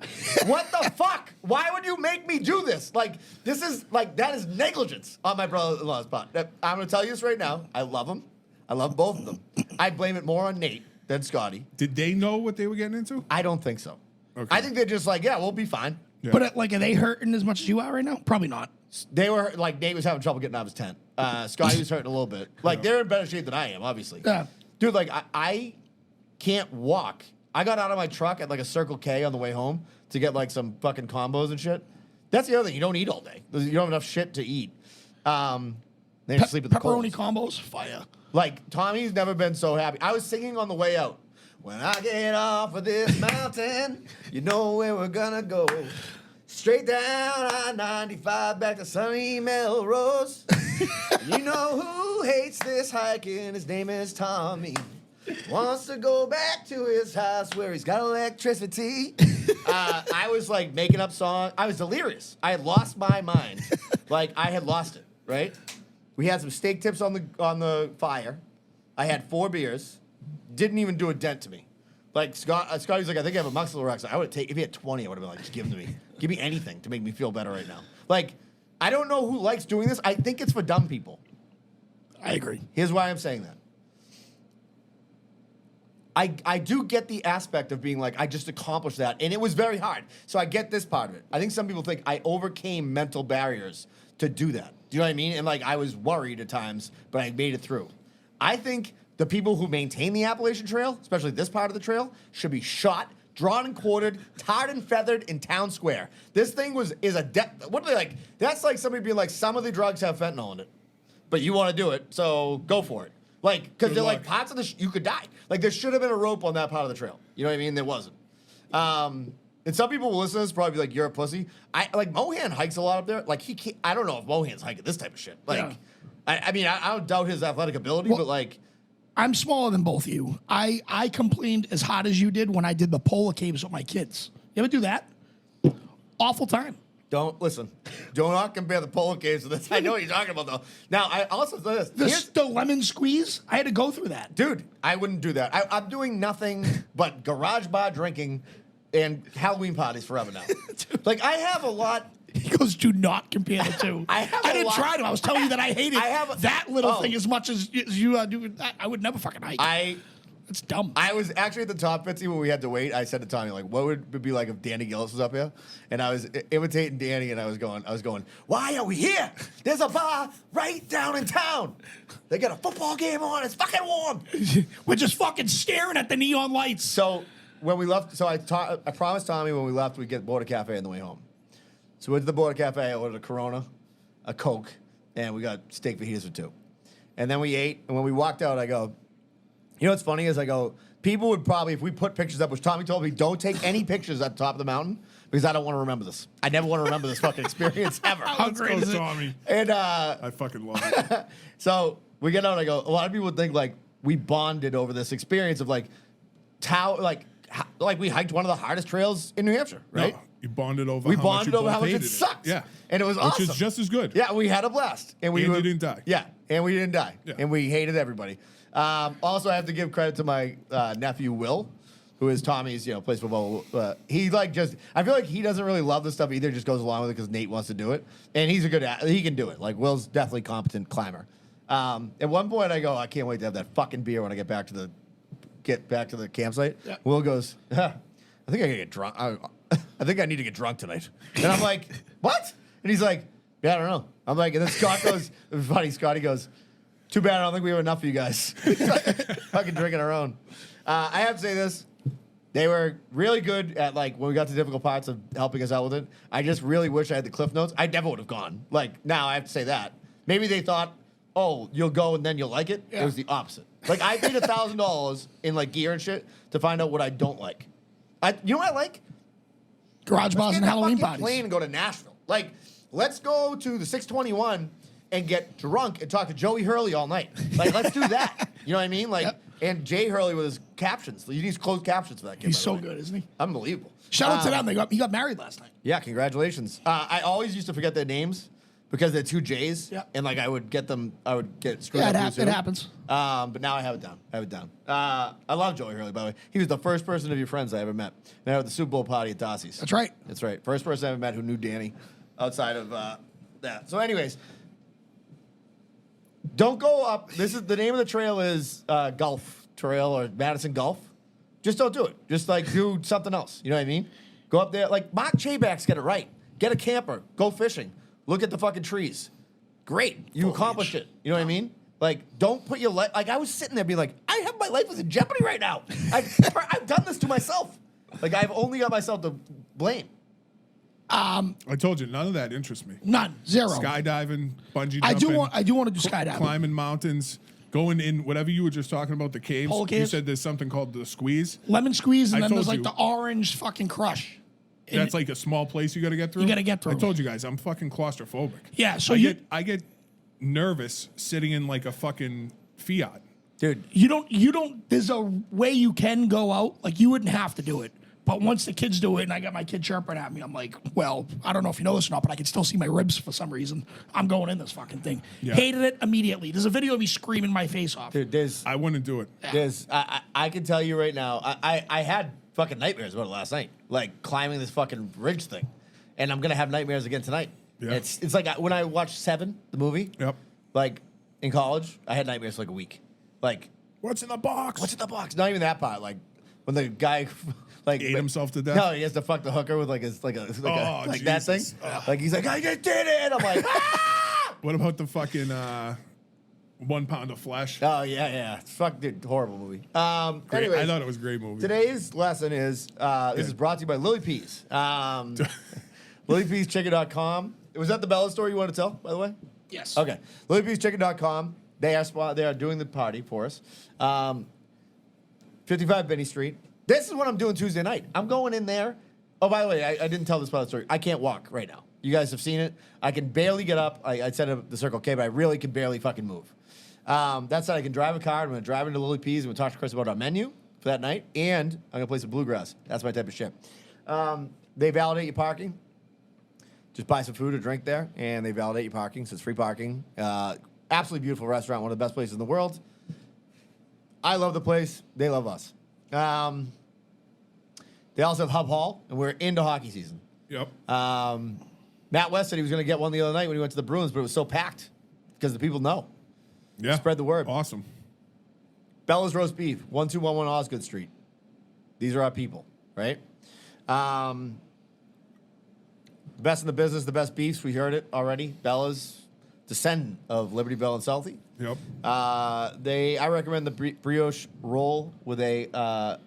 S2: What the fuck? Why would you make me do this? Like, that is negligence on my brother-in-law's part. I'm going to tell you this right now. I love him. I love both of them. I blame it more on Nate than Scotty.
S4: Did they know what they were getting into?
S2: I don't think so.
S4: Okay.
S2: I think they're just like, yeah, we'll be fine.
S4: Yeah.
S3: But are they hurting as much as you are right now? Probably not.
S2: They were, like, Nate was having trouble getting out of his tent. Scotty was hurting a little bit. Like, they're in better shape than I am, obviously.
S3: Yeah.
S2: Dude, like, I can't walk. I got out of my truck at like a Circle K on the way home to get like some fucking combos and shit. That's the other thing. You don't eat all day. You don't have enough shit to eat. Then you sleep at the
S3: Pepperoni
S2: coals.
S3: combos, fire.
S2: Like, Tommy's never been so happy. I was singing on the way out. When I get off of this mountain, you know where we're gonna go. Straight down I-95 back to sunny Melrose. You know who hates this hiking? His name is Tommy. Wants to go back to his house where he's got electricity. I was like making up songs. I was delirious. I had lost my mind. Like I had lost it, right? We had some steak tips on the fire. I had 4 beers. Didn't even do a dent to me. Like Scotty's like, I think I have a muscle relaxer. I would take if he had 20, I would have been like, just give them to me. Give me anything to make me feel better right now. Like, I don't know who likes doing this. I think it's for dumb people.
S3: I agree.
S2: Here's why I'm saying that. I do get the aspect of being like, I just accomplished that, and it was very hard. So I get this part of it. I think some people think I overcame mental barriers to do that. Do you know what I mean? And like, I was worried at times, but I made it through. I think the people who maintain the Appalachian Trail, especially this part of the trail, should be shot, drawn and quartered, tarred and feathered in town square. This thing what are they like? That's like somebody being like, some of the drugs have fentanyl in it, but you want to do it, so go for it. Like, because
S4: Good
S2: they're
S4: luck.
S2: like parts of you could die. Like, there should have been a rope on that part of the trail. You know what I mean? There wasn't. And some people will listen to this probably be like, you're a pussy. Like Mohan hikes a lot up there. Like he can't, I don't know if Mohan's hiking this type of shit. Like,
S3: Yeah.
S2: I mean, I don't doubt his athletic ability, but like,
S3: I'm smaller than both of you. I complained as hard as you did when I did the polar caves with my kids. You ever do that? Awful time.
S2: do not compare the polo caves to this. I know what you're talking about though. Now, I also say this.
S3: The lemon squeeze, I had to go through that.
S2: Dude, I wouldn't do that. I'm doing nothing but garage bar drinking and Halloween parties forever now. Like, I have a lot.
S3: He goes, do not compare the two.
S2: I
S3: didn't try to. I was telling you that I hated that little
S2: Oh.
S3: thing as much as you do. I would never fucking hike. It's dumb.
S2: I was actually at the top, Fitzy, when we had to wait. I said to Tony, like, what would it be like if Danny Gillis was up here? And I was imitating Danny, and I was going, why are we here? There's a bar right down in town. They got a football game on. It's fucking warm.
S3: We're just fucking staring at the neon lights.
S2: So when we left, I promised Tommy when we left we'd get Border Cafe on the way home. So we went to the Border Cafe. I ordered a Corona, a Coke, and we got steak fajitas for 2. And then we ate, and when we walked out, I go, you know what's funny is I go, people would probably, if we put pictures up, which Tommy told me, don't take any pictures at the top of the mountain because I don't want to remember this. I never want to remember this fucking experience ever.
S4: Let's go,
S3: great is it?
S4: Tommy.
S2: And
S4: I fucking love it.
S2: so we get out and I go, a lot of people would think like we bonded over this experience of like we hiked one of the hardest trails in New Hampshire, right?
S4: You bonded over.
S2: We
S4: how
S2: bonded
S4: much you
S2: over
S4: both
S2: how much it
S4: hated
S2: sucked.
S4: Yeah,
S2: And it was awesome.
S4: which is just as good.
S2: Yeah, we had a blast. And
S4: you didn't die.
S2: Yeah, and we didn't die.
S4: Yeah.
S2: And we hated everybody. Also, I have to give credit to my nephew, Will, who is Tommy's, plays football. He just, I feel like he doesn't really love this stuff either, just goes along with it because Nate wants to do it. And he's he can do it. Like, Will's definitely competent climber. At one point, I go, I can't wait to have that fucking beer when I get back to the campsite.
S3: Yeah.
S2: Will goes, I think I gotta get drunk. I think I need to get drunk tonight. And I'm like, what? And he's like, yeah, I don't know. I'm like, and then Scott goes, it was funny, Scotty goes, too bad I don't think we have enough for you guys. Fucking drinking our own. I have to say this. They were really good at, when we got to difficult parts of helping us out with it. I just really wish I had the Cliff Notes. I never would have gone. Now I have to say that. Maybe they thought, oh, you'll go and then you'll like it.
S3: Yeah.
S2: It was the opposite. I paid $1,000 in, gear and shit to find out what I don't like. You know what I like?
S3: Garage bars and Halloween parties.
S2: Plane and go to Nashville. Let's go to the 621 and get drunk and talk to Joey Hurley all night. Let's do that. You know what I mean?
S3: Yep.
S2: And Jay Hurley with his captions. He needs closed captions for that kid.
S3: He's
S2: by the
S3: so
S2: way.
S3: good, isn't he?
S2: Unbelievable.
S3: Shout out to them. He got married last night.
S2: Yeah, congratulations. I always used to forget their names because they're two J's.
S3: Yeah.
S2: And I would get screwed
S3: Yeah,
S2: up.
S3: it happens.
S2: But now I have it down. I love Joey Hurley, by the way. He was the first person of your friends I ever met. Met at the Super Bowl party at Darcy's.
S3: That's right.
S2: That's right. First person I ever met who knew Danny outside of that. So, anyways, don't go up. The name of the trail is Gulf Trail or Madison Gulf. Just don't do it. Just do something else. You know what I mean? Go up there. Mark Chayback's get it right. Get a camper. Go fishing. Look at the fucking trees. Great. You accomplished it. You know what I mean? Don't put your life. I was sitting there being like, I have my life is in jeopardy right now. I've done this to myself. I've only got myself to blame.
S4: I told you, none of that interests me.
S3: None. Zero.
S4: Skydiving, bungee jumping.
S3: I do want to do skydiving.
S4: Climbing mountains, going in, whatever you were just talking about, the caves.
S3: Pole
S4: You
S3: caves?
S4: said there's something called the squeeze.
S3: Lemon squeeze, and
S4: I
S3: then there's
S4: told you.
S3: the orange fucking crush. And
S4: That's a small place you got to get through.
S3: You gotta get through.
S4: I told you guys, I'm fucking claustrophobic.
S3: Yeah, so
S4: I get nervous sitting in a fucking Fiat.
S2: Dude.
S3: you don't. There's a way you can go out. You wouldn't have to do it. But once the kids do it, and I got my kid chirping at me, I'm like, well, I don't know if you know this or not, but I can still see my ribs for some reason. I'm going in this fucking thing.
S4: Yeah.
S3: Hated it immediately. There's a video of me screaming my face off.
S2: Dude,
S4: I wouldn't do it.
S2: I can tell you right now, I had fucking nightmares about it last night. Climbing this fucking ridge thing. And I'm going to have nightmares again tonight.
S4: Yeah.
S2: It's like when I watched Seven, the movie.
S4: Yep.
S2: In college, I had nightmares for a week.
S4: What's in the box?
S2: What's in the box? Not even that part. When the guy
S4: Ate himself to death?
S2: No, he has to fuck the hooker with that thing.
S4: Jesus.
S2: He's like, I just did it. I'm like, ah!
S4: What about the fucking 1 pound of flesh?
S2: Oh yeah. Fuck, dude, horrible movie.
S4: Great. I
S2: Anyways,
S4: thought it was a great movie.
S2: today's lesson is this is brought to you by Lily Peas. LilyPeasChicken.com. Was that the Bella story you want to tell, by the way?
S3: Yes.
S2: Okay. LilyPeasChicken.com. They are doing the party for us. 55 Benny Street. This is what I'm doing Tuesday night. I'm going in there. Oh, by the way, I didn't tell this part of the story. I can't walk right now. You guys have seen it. I can barely get up. I said at the Circle K, but I really can barely fucking move. That said, I can drive a car. I'm going to drive into Lily Peas. I'm going to talk to Chris about our menu for that night. And I'm going to play some bluegrass. That's my type of shit. They validate your parking. Just buy some food or drink there, and they validate your parking, so it's free parking. Absolutely beautiful restaurant, one of the best places in the world. I love the place. They love us. They also have Hub Hall, and we're into hockey season.
S4: Yep.
S2: Matt West said he was going to get one the other night when he went to the Bruins, but it was so packed because the people know.
S4: Yeah.
S2: Spread the word.
S4: Awesome.
S2: Bella's Roast Beef, 1211 Osgood Street. These are our people, right? The best in the business, the best beefs. We heard it already. Bella's, descendant of Liberty Bell and Southie.
S4: Yep.
S2: I recommend the brioche roll with a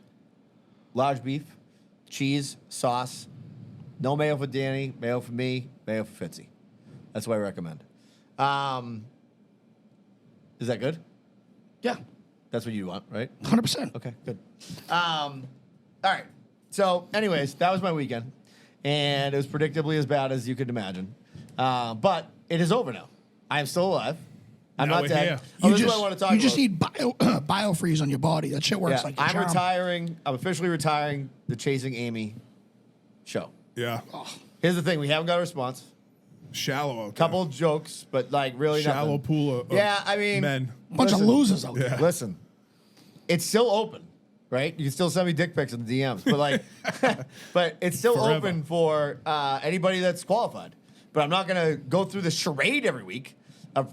S2: large beef, cheese, sauce. No mayo for Danny, mayo for me, mayo for Fitzy. That's what I recommend. Is that good?
S3: Yeah.
S2: That's what you want, right?
S3: 100%.
S2: Okay, good. All right. So, anyways, that was my weekend, and it was predictably as bad as you could imagine. But it is over now. I am still alive. I'm
S4: Now
S2: not
S4: we're
S2: dead.
S4: here.
S2: Oh, this is what I want to talk about.
S3: You just need biofreeze on your body. That shit works
S2: Yeah,
S3: like a
S2: I'm
S3: charm.
S2: retiring. I'm officially retiring the Chasing Amy show.
S4: Yeah.
S2: Here's the thing: we haven't got a response.
S4: Shallow out there.
S2: Couple of jokes, but like really
S4: Shallow
S2: nothing.
S4: pool of
S2: Yeah, I mean,
S4: men.
S3: Bunch of losers out there.
S2: Listen, it's still open, right? You can still send me dick pics in the DMs, but like, but it's still
S4: Forever.
S2: open for anybody that's qualified. But I'm not gonna go through the charade every week of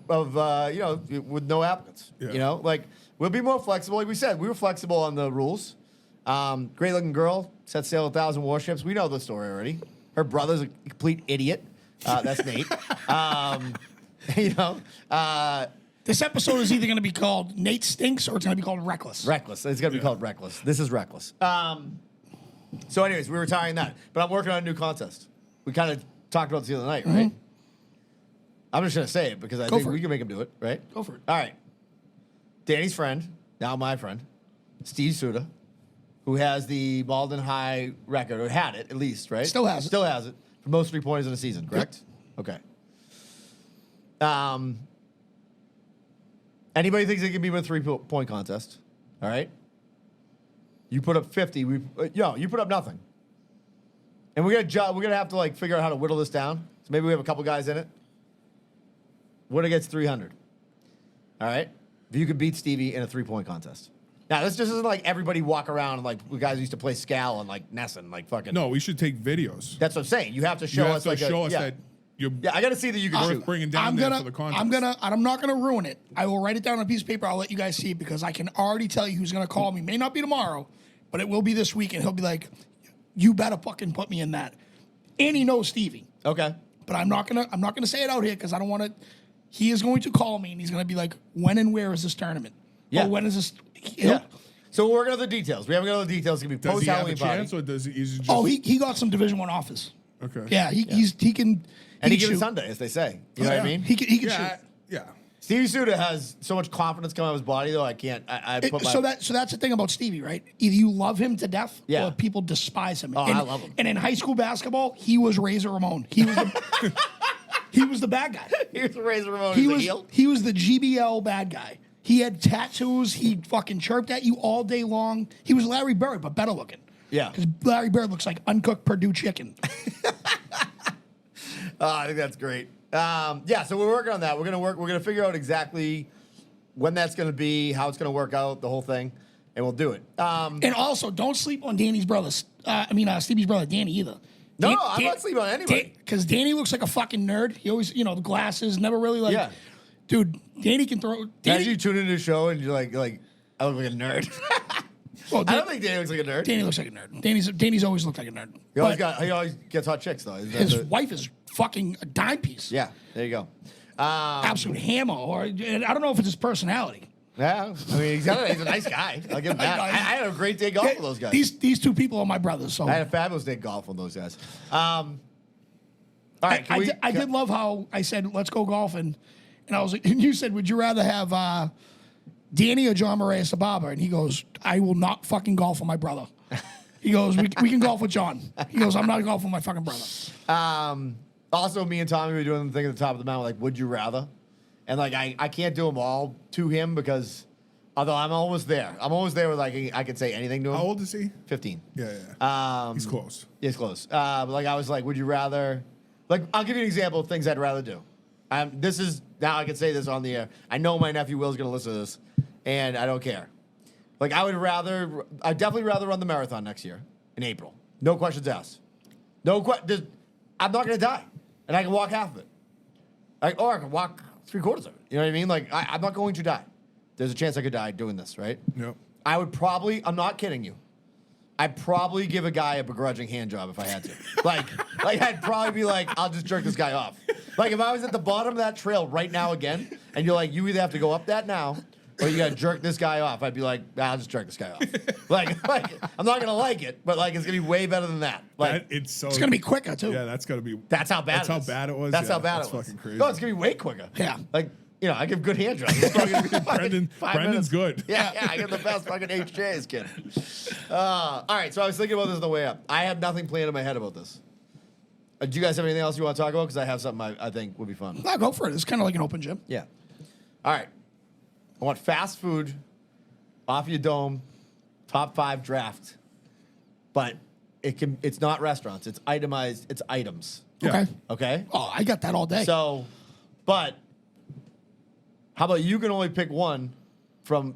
S2: you know, with no applicants.
S4: Yeah.
S2: You know, like we'll be more flexible. Like we said, we were flexible on the rules. Great looking girl set sail 1,000 warships. We know the story already. Her brother's a complete idiot. That's Nate. You know,
S3: This episode is either going to be called Nate Stinks or it's going to be called Reckless.
S2: Reckless. It's going to be called Reckless. This is Reckless. So, anyways, we're retiring that. But I'm working on a new contest. We kind of talked about this the other night, right? I'm just going to say it because I think we can make him do it, right?
S3: Go for it.
S2: All right. Danny's friend, now my friend, Steve Suda, who has the Malden High record, or had it at least, right?
S3: Still has it.
S2: Still has it. For most 3-pointers in a season, correct? Okay. Anybody thinks they can beat him in a 3-point contest? All right. You put up 50. You put up nothing. And we're gonna have to like figure out how to whittle this down. So maybe we have a couple guys in it. Winner gets 300. All right. If you could beat Stevie in a 3-point contest. Now this just isn't like everybody walk around and like the guys who used to play Scal and like Nesson, like fucking.
S4: No, we should take videos.
S2: That's what I'm saying. You have to show
S4: You have
S2: us
S4: to
S2: like
S4: show us
S2: yeah.
S4: that you're
S2: Yeah, I got to see that you can
S4: worth
S2: shoot.
S4: bringing down there for the contest.
S3: I'm not gonna ruin it. I will write it down on a piece of paper. I'll let you guys see it because I can already tell you who's gonna call me. May not be tomorrow, but it will be this week, and he'll be like, "You better fucking put me in that." And he knows Stevie,
S2: Okay.
S3: but I'm not gonna say it out here because I don't want to. He is going to call me, and he's gonna be like, "When and where is this tournament?
S2: Yeah.
S3: Or when is this?"
S2: Yeah. So we're working on the details. We haven't got all the details. It's gonna be
S4: Does
S2: post
S4: he have a
S2: Halloween party.
S4: chance, or does he just?
S3: Oh, he got some Division I offers.
S4: Okay.
S3: Yeah, he can.
S2: Any
S3: can
S2: given
S3: shoot.
S2: Sunday, as they say. You know what I mean?
S3: He can shoot.
S4: Yeah. Yeah.
S2: Stevie Suda has so much confidence coming out of his body, though. I can't. I put my.
S3: So that's the thing about Stevie, right? Either you love him to death,
S2: Yeah.
S3: or people despise him.
S2: Oh,
S3: and,
S2: I love him.
S3: And in high school basketball, he was Razor Ramon. He was the, he was the bad guy.
S2: Here's Razor Ramon.
S3: He
S2: He's a
S3: was
S2: heel.
S3: he was the GBL bad guy. He had tattoos. He fucking chirped at you all day long. He was Larry Bird, but better looking.
S2: Yeah.
S3: Because Larry Bird looks like uncooked Purdue chicken.
S2: I think that's great. Yeah, so we're working on that. We're gonna figure out exactly when that's gonna be, how it's gonna work out, the whole thing, and we'll do it.
S3: And also, don't sleep on Danny's brother. Stevie's brother, Danny, either.
S2: No, I'm not sleeping on anybody.
S3: Because Danny looks like a fucking nerd. He always, the glasses, never really like.
S2: Yeah.
S3: Dude, Danny can throw.
S2: As
S3: Danny,
S2: you tune into the show and you're like, I look like a nerd.
S3: well,
S2: I don't think Danny looks like a nerd.
S3: Danny looks like a nerd. Danny's always looked like a nerd.
S2: He always,
S3: But
S2: he always gets hot chicks though.
S3: his wife is fucking a dime piece.
S2: Yeah, there you go.
S3: Absolute hammer. Or and I don't know if it's his personality.
S2: Yeah, I mean, he's a nice guy. I'll give him that. I had a great day golf with those guys.
S3: These two people are my brothers. So
S2: I had a fabulous day golf with those guys. All right,
S3: I did love how I said, let's go golfing. And I was like, and you said, would you rather have Danny or John Moraes the barber? And he goes, I will not fucking golf with my brother. He goes, we can golf with John. He goes, I'm not golfing with my fucking brother.
S2: Also, me and Tommy were doing the thing at the top of the mountain, like, would you rather? And like, I can't do them all to him because, although I'm almost there. I'm almost there with like, I can say anything to him.
S4: How old is he?
S2: 15.
S4: Yeah. He's close.
S2: He's close. But like, I was like, would you rather? Like, I'll give you an example of things I'd rather do. This is now I can say this on the air. I know my nephew Will's going to listen to this, and I don't care. Like, I'd definitely rather run the marathon next year in April. No questions asked. I'm not going to die, and I can walk half of it. Or I can walk 3/4 of it. You know what I mean? Like, I'm not going to die. There's a chance I could die doing this, right?
S4: Yep.
S2: I would probably. I'm not kidding you. I'd probably give a guy a begrudging hand job if I had to. like I'd probably be like, I'll just jerk this guy off. Like if I was at the bottom of that trail right now again, and you're like, you either have to go up that now, or you gotta jerk this guy off. I'd be like, I'll just jerk this guy off. like I'm not gonna like it, but like it's gonna be way better than that. Like
S3: It's gonna be quicker too.
S4: Yeah, that's gotta be.
S2: that's how bad.
S4: That's how bad it was.
S2: That's
S4: Yeah,
S2: how bad
S4: that's
S2: it was.
S4: fucking crazy.
S2: No, it's gonna be way quicker.
S3: Yeah.
S2: Like. I give good hand jobs. It's probably gonna be fucking 5
S4: Brendan's
S2: minutes.
S4: good.
S2: Yeah, I get the best fucking HJs, kid. All right, so I was thinking about this on the way up. I have nothing planned in my head about this. Do you guys have anything else you want to talk about? Because I have something I think would be fun.
S3: No, go for it. It's kind of like an open gym.
S2: Yeah. All right. I want fast food, off your dome, top 5 draft. But It's not restaurants. It's itemized. It's items.
S3: Okay.
S2: Okay.
S3: Oh, I got that all day.
S2: So, but how about you can only pick one from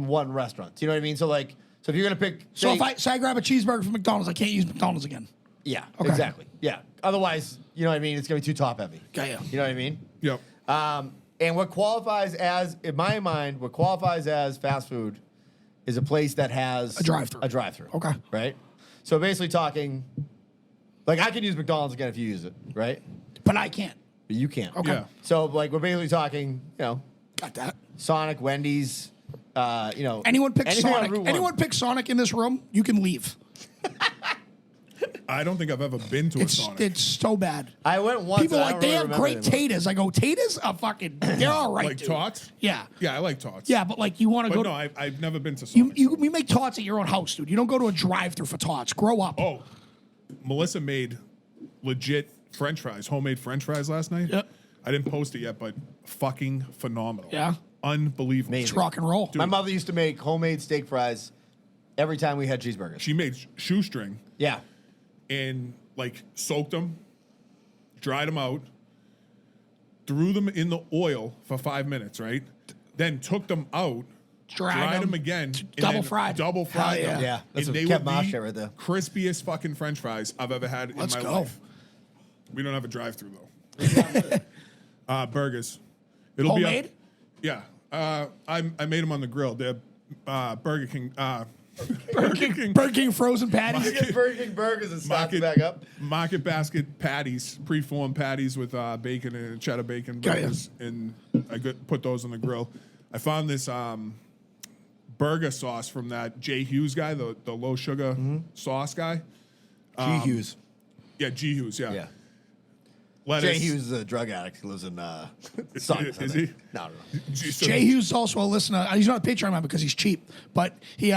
S2: one restaurant? Do you know what I mean? So like, so if you're gonna pick,
S3: So if I grab a cheeseburger from McDonald's, I can't use McDonald's again.
S2: yeah,
S3: Okay.
S2: exactly, yeah. Otherwise, you know what I mean? It's gonna be too top heavy.
S3: Okay, yeah.
S2: You know what I mean?
S4: Yep.
S2: And what qualifies as, in my mind, what qualifies as fast food is a place that has
S3: A drive-thru.
S2: A drive-through.
S3: Okay.
S2: Right. So basically, talking like I can use McDonald's again if you use it, right?
S3: But I can't.
S2: But you can't.
S3: Okay.
S4: Yeah.
S2: So like we're basically talking, you know,
S3: Got that.
S2: Sonic, Wendy's, you know,
S3: Anyone picks
S2: anything on
S3: Sonic?
S2: Route 1.
S3: Anyone picks Sonic in this room? You can leave.
S4: I don't think I've ever been to a Sonic.
S3: It's so bad.
S2: I went once.
S3: People
S2: and
S3: are
S2: I
S3: like
S2: don't
S3: they
S2: really
S3: have great
S2: remember it anymore.
S3: taters. I go, taters are fucking. They're all right.
S4: Like
S3: dude.
S4: tots?
S3: Yeah.
S4: Yeah, I like tots.
S3: Yeah, but like you want to
S4: But
S3: go
S4: no,
S3: to.
S4: I've never been to
S3: You,
S4: Sonic.
S3: you make tots at your own house, dude. You don't go to a drive-through for tots. Grow up.
S4: Oh, Melissa made legit French fries, homemade French fries last night.
S3: Yep.
S4: I didn't post it yet, but fucking phenomenal.
S3: Yeah.
S4: Unbelievable.
S3: It's rock and roll.
S2: My mother used to make homemade steak fries every time we had cheeseburgers.
S4: She made shoestring
S2: Yeah.
S4: and like soaked them, dried them out, threw them in the oil for 5 minutes, right? Then took them out, dried them again, and
S3: double
S4: then
S3: fried.
S4: double fried
S3: Hell
S4: them.
S2: Yeah, that's
S4: and
S2: what
S4: they
S2: kept
S4: were
S2: my
S4: the
S2: shit right there.
S4: crispiest fucking French fries I've ever had
S3: Let's
S4: in my
S3: go.
S4: life. We don't have a drive-through though. Burgers. It'll
S3: Homemade?
S4: be yeah. I made them on the grill. They're Burger King.
S3: Burger King frozen patties.
S2: Get Burger King burgers and stock it back up.
S4: Market basket patties, preformed patties with bacon and cheddar bacon
S3: Yeah, yeah.
S4: burgers, and I put those on the grill. I found this burger sauce from that J. Hughes guy, the low sugar sauce guy.
S2: G. Hughes.
S4: Yeah, G. Hughes. Yeah.
S2: Yeah.
S4: Lettuce.
S2: Jay Hughes is a drug addict. He lives in Sonic.
S4: Is he?
S2: No.
S3: Jay Hughes is also a listener. He's not a Patreon member because he's cheap, but he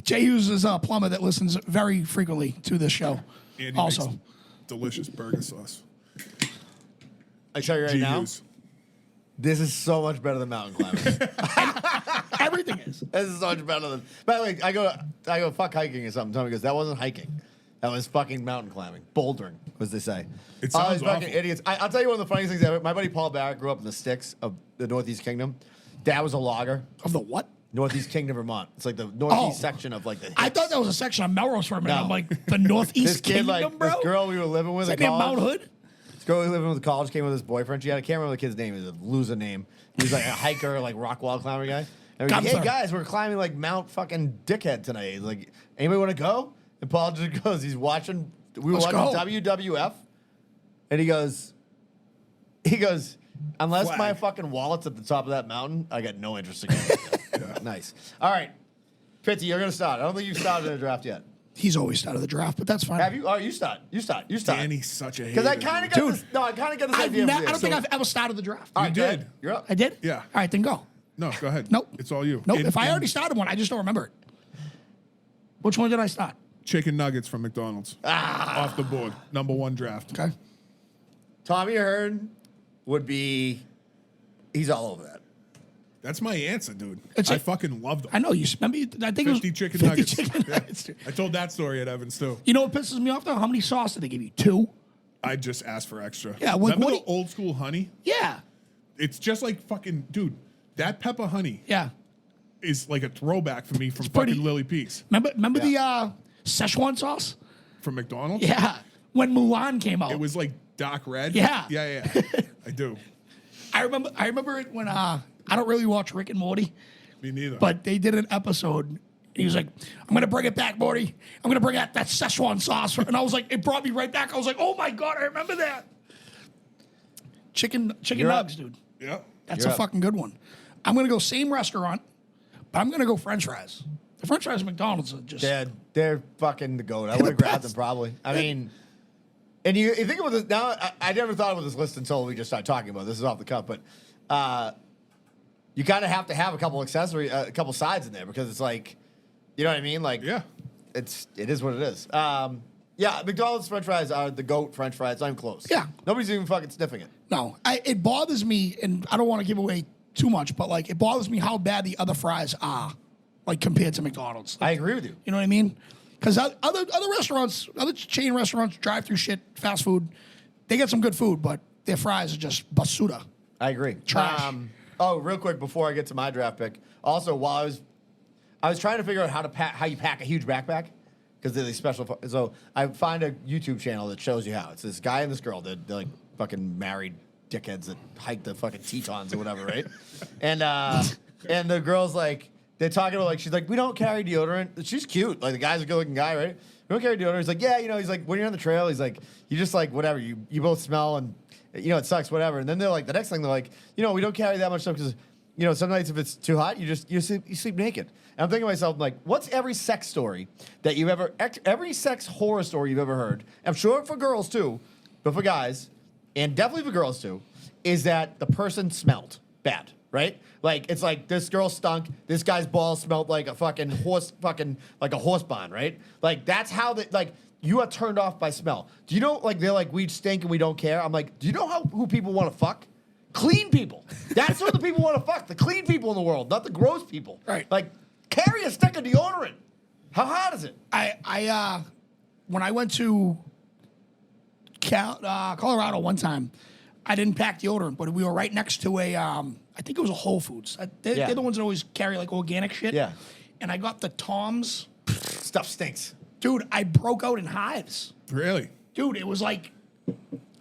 S3: Jay Hughes is a plumber that listens very frequently to this show.
S4: And he
S3: Also,
S4: makes delicious burger sauce.
S2: I tell you right
S4: G.
S2: now,
S4: Hughes.
S2: this is so much better than mountain climbing.
S3: everything is.
S2: This is so much better than. By the way, I go fuck hiking or something. Tommy goes, that wasn't hiking. That was fucking mountain climbing, bouldering, as they say.
S4: It sounds
S2: these fucking
S4: awful.
S2: idiots. I'll tell you one of the funniest things ever. My buddy Paul Barrett grew up in the sticks of the Northeast Kingdom. Dad was a logger.
S3: Of the what?
S2: Northeast Kingdom, Vermont. It's like the northeast
S3: Oh.
S2: section of like the.
S3: I
S2: hicks.
S3: thought that was a section of Melrose for a minute.
S2: No.
S3: I'm like, the
S2: This
S3: Northeast
S2: kid,
S3: Kingdom,
S2: like
S3: bro?
S2: this girl we were living with
S3: Is
S2: in
S3: that near
S2: college.
S3: Mount Hood?
S2: This girl we were living with in college came with his boyfriend. She had, I can't remember the kid's name. He was a loser name. He was like a hiker, like rock wall climber guy. And we're like, hey
S3: Gunther.
S2: guys, we're climbing like Mount fucking Dickhead tonight. He's like, anybody want to go? And Paul just goes, he's watching. We were
S3: Let's
S2: watching
S3: go.
S2: WWF, and he goes, unless
S4: Flag.
S2: my fucking wallet's at the top of that mountain, I got no interest in going. Nice. All right, Fitzy, you're gonna start. I don't think you've started in a draft yet.
S3: He's always out of the draft, but that's fine.
S2: Have you? Oh, you start. You start.
S4: Danny's such a hater.
S2: Because I kind of got
S3: Dude.
S2: this. No, I kind of got this
S3: I
S2: idea. from you.
S3: don't think
S2: So-
S3: I've ever started the draft.
S2: All right,
S4: You
S2: go
S4: did.
S2: ahead. You're up.
S3: I did?
S4: Yeah.
S3: All right, then go.
S4: No, go ahead.
S3: Nope.
S4: It's all you.
S3: Nope.
S4: And-
S3: If I
S4: and
S3: already started one, I just don't remember it. Which one did I start?
S4: chicken nuggets from McDonald's.
S2: Ah.
S4: Off the board. Number one draft.
S3: Okay.
S2: Tommy Ahern would be. He's all over that.
S4: That's my answer, dude.
S3: It's
S4: I
S3: a-
S4: fucking loved them.
S3: I know you. Remember? I think it was
S4: 50 chicken
S3: 50
S4: nuggets.
S3: chicken
S4: Yeah.
S3: nuggets.
S4: I told that story at Evans too.
S3: You know what pisses me off though? How many sauce did they give you? 2?
S4: I just asked for extra.
S3: Yeah, like,
S4: Remember
S3: what
S4: the
S3: do you-
S4: old school honey?
S3: Yeah.
S4: It's just like fucking, dude, that pepper honey
S3: Yeah.
S4: is like a throwback for me from
S3: pretty-
S4: fucking Lily Peaks.
S3: Remember the Szechuan sauce?
S4: From McDonald's?
S3: Yeah. When Mulan came out.
S4: It was like dark red.
S3: Yeah.
S4: Yeah. I do.
S3: I remember it when I don't really watch Rick and Morty,
S4: Me neither.
S3: but they did an episode. And he was like, "I'm gonna bring it back, Morty. I'm gonna bring out that Szechuan sauce." And I was like, it brought me right back. I was like, "Oh my god, I remember that." Chicken
S2: You're up.
S3: nugs, dude.
S4: yeah.
S3: That's
S2: You're
S3: a
S2: up.
S3: fucking good one. I'm gonna go same restaurant, but I'm gonna go French fries. The French fries at McDonald's are just
S2: They're fucking the goat. I would have grabbed them probably. I mean, and you think about this now. I never thought about this list until we just started talking about it. This is off the cuff, but you kind of have to have a couple a couple sides in there because it's like, you know what I mean? Like,
S4: Yeah.
S2: it is what it is. Yeah, McDonald's French fries are the goat French fries. I'm close.
S3: Yeah.
S2: Nobody's even fucking sniffing it.
S3: no. It bothers me, and I don't want to give away too much, but like it bothers me how bad the other fries are, like compared to McDonald's.
S2: I agree with you.
S3: You know what I mean? Because other restaurants, other chain restaurants, drive-through shit, fast food, they get some good food, but their fries are just basura.
S2: I agree.
S3: Trash.
S2: Real quick before I get to my draft pick. Also, while I was trying to figure out how you pack a huge backpack because they're these special. So I find a YouTube channel that shows you how. It's this guy and this girl. They're like fucking married dickheads that hike the fucking Tetons or whatever, right? And the girl's like, they're talking about, like, she's like, we don't carry deodorant. She's cute. Like, the guy's a good looking guy, right? We don't carry deodorant. He's like, yeah, he's like, when you're on the trail, he's like, you just like, whatever. You both smell and, it sucks, whatever. And then they're like, the next thing they're like, we don't carry that much stuff because, some nights if it's too hot, you sleep naked. And I'm thinking to myself, like, what's every sex story that every sex horror story you've ever heard? I'm sure for girls too, but for guys, and definitely for girls too, is that the person smelled bad, right? Like, it's like this girl stunk, this guy's balls smelled like a fucking like a horse barn, right? Like, that's how you are turned off by smell. Do you know, like, they're like, we stink and we don't care? I'm like, do you know who people want to fuck? Clean people. That's who the people want to fuck. The clean people in the world, not the gross people.
S3: Right.
S2: Like, carry a stick of deodorant. How hot is it?
S3: When I went to Colorado one time, I didn't pack deodorant, but we were right next to I think it was a Whole Foods. They're the ones that always carry like organic shit.
S2: Yeah.
S3: And I got the Toms.
S2: Stuff stinks.
S3: Dude, I broke out in hives.
S4: Really?
S3: Dude, it was like,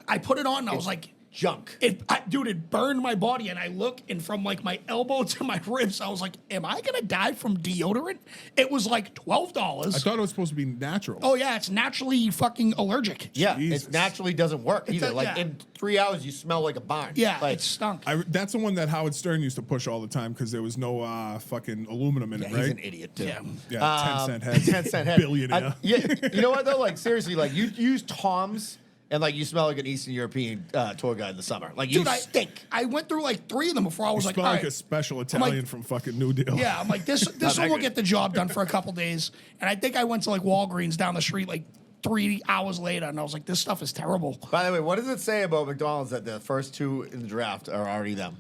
S3: I put it on and I was like,
S2: Junk.
S3: it burned my body, and I look, and from like my elbow to my ribs, I was like, am I gonna die from deodorant? It was like $12.
S4: I thought it was supposed to be natural.
S3: Oh yeah, it's naturally fucking allergic.
S2: Yeah,
S4: Jesus.
S2: it naturally doesn't work either.
S3: does-
S2: Like,
S3: yeah.
S2: in 3 hours, you smell like a barn.
S3: Yeah,
S2: Like,
S3: it stunk.
S4: That's the one that Howard Stern used to push all the time because there was no fucking aluminum in it,
S2: he's
S4: right?
S2: an idiot, too.
S3: Yeah.
S4: Yeah, 10 cent head.
S2: 10 cent head.
S4: Billionaire.
S2: Yeah, you know what, though? Like, seriously, like, you use Toms, and, like, you smell like an Eastern European tour guide in the summer. Like, you
S3: Dude,
S2: stink.
S3: I went through like 3 of them before I was
S4: You
S3: like,
S4: smell
S3: all
S4: like
S3: right.
S4: a special Italian from fucking New Deal.
S3: Yeah, I'm like, this one will get the job done for a couple days. And I think I went to like Walgreens down the street like 3 hours later, and I was like, this stuff is terrible.
S2: By the way, what does it say about McDonald's that the first 2 in the draft are already them?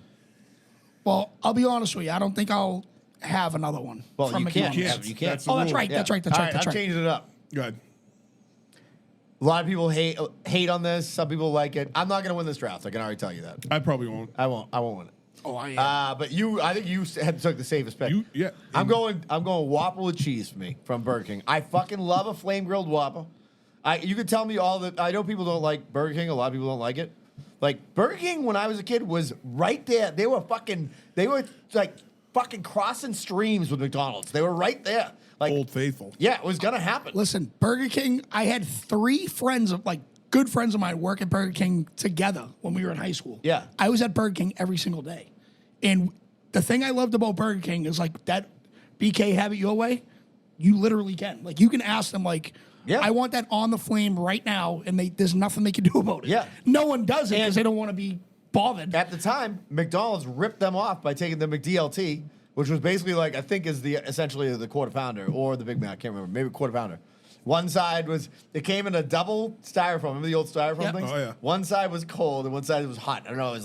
S3: Well, I'll be honest with you, I don't think I'll have another one.
S2: Well,
S3: from
S2: you can't.
S3: McDonald's.
S2: You can't.
S4: That's the
S3: Oh, that's
S4: rule.
S3: right. That's right.
S2: All right, I'm changing it up.
S4: Good.
S2: A lot of people hate on this. Some people like it. I'm not going to win this draft. I can already tell you that.
S4: I probably won't.
S2: I won't win it.
S3: Oh, I am.
S2: But I think you took the safest pick.
S4: Yeah.
S2: I'm going Whopper with cheese for me from Burger King. I fucking love a flame grilled Whopper. You could tell me I know people don't like Burger King. A lot of people don't like it. Like, Burger King when I was a kid was right there. They were like fucking crossing streams with McDonald's. They were right there. Like,
S4: Old Faithful.
S2: yeah, it was gonna happen.
S3: Listen, Burger King, I had 3 good friends of mine work at Burger King together when we were in high school.
S2: Yeah.
S3: I was at Burger King every single day. And the thing I loved about Burger King is like that BK have it your way, you literally can. Like, you can ask them like,
S2: Yeah.
S3: I want that on the flame right now, and there's nothing they can do about it.
S2: Yeah.
S3: No one does it because
S2: And-
S3: they don't want to be bothered.
S2: At the time, McDonald's ripped them off by taking the McDLT, which was basically like, I think is essentially the quarter pounder or the Big Mac. I can't remember. Maybe quarter pounder. One side it came in a double styrofoam. Remember the old styrofoam
S3: Yep.
S2: things?
S4: Oh, yeah.
S2: One side was cold and one side was hot. I don't know. It was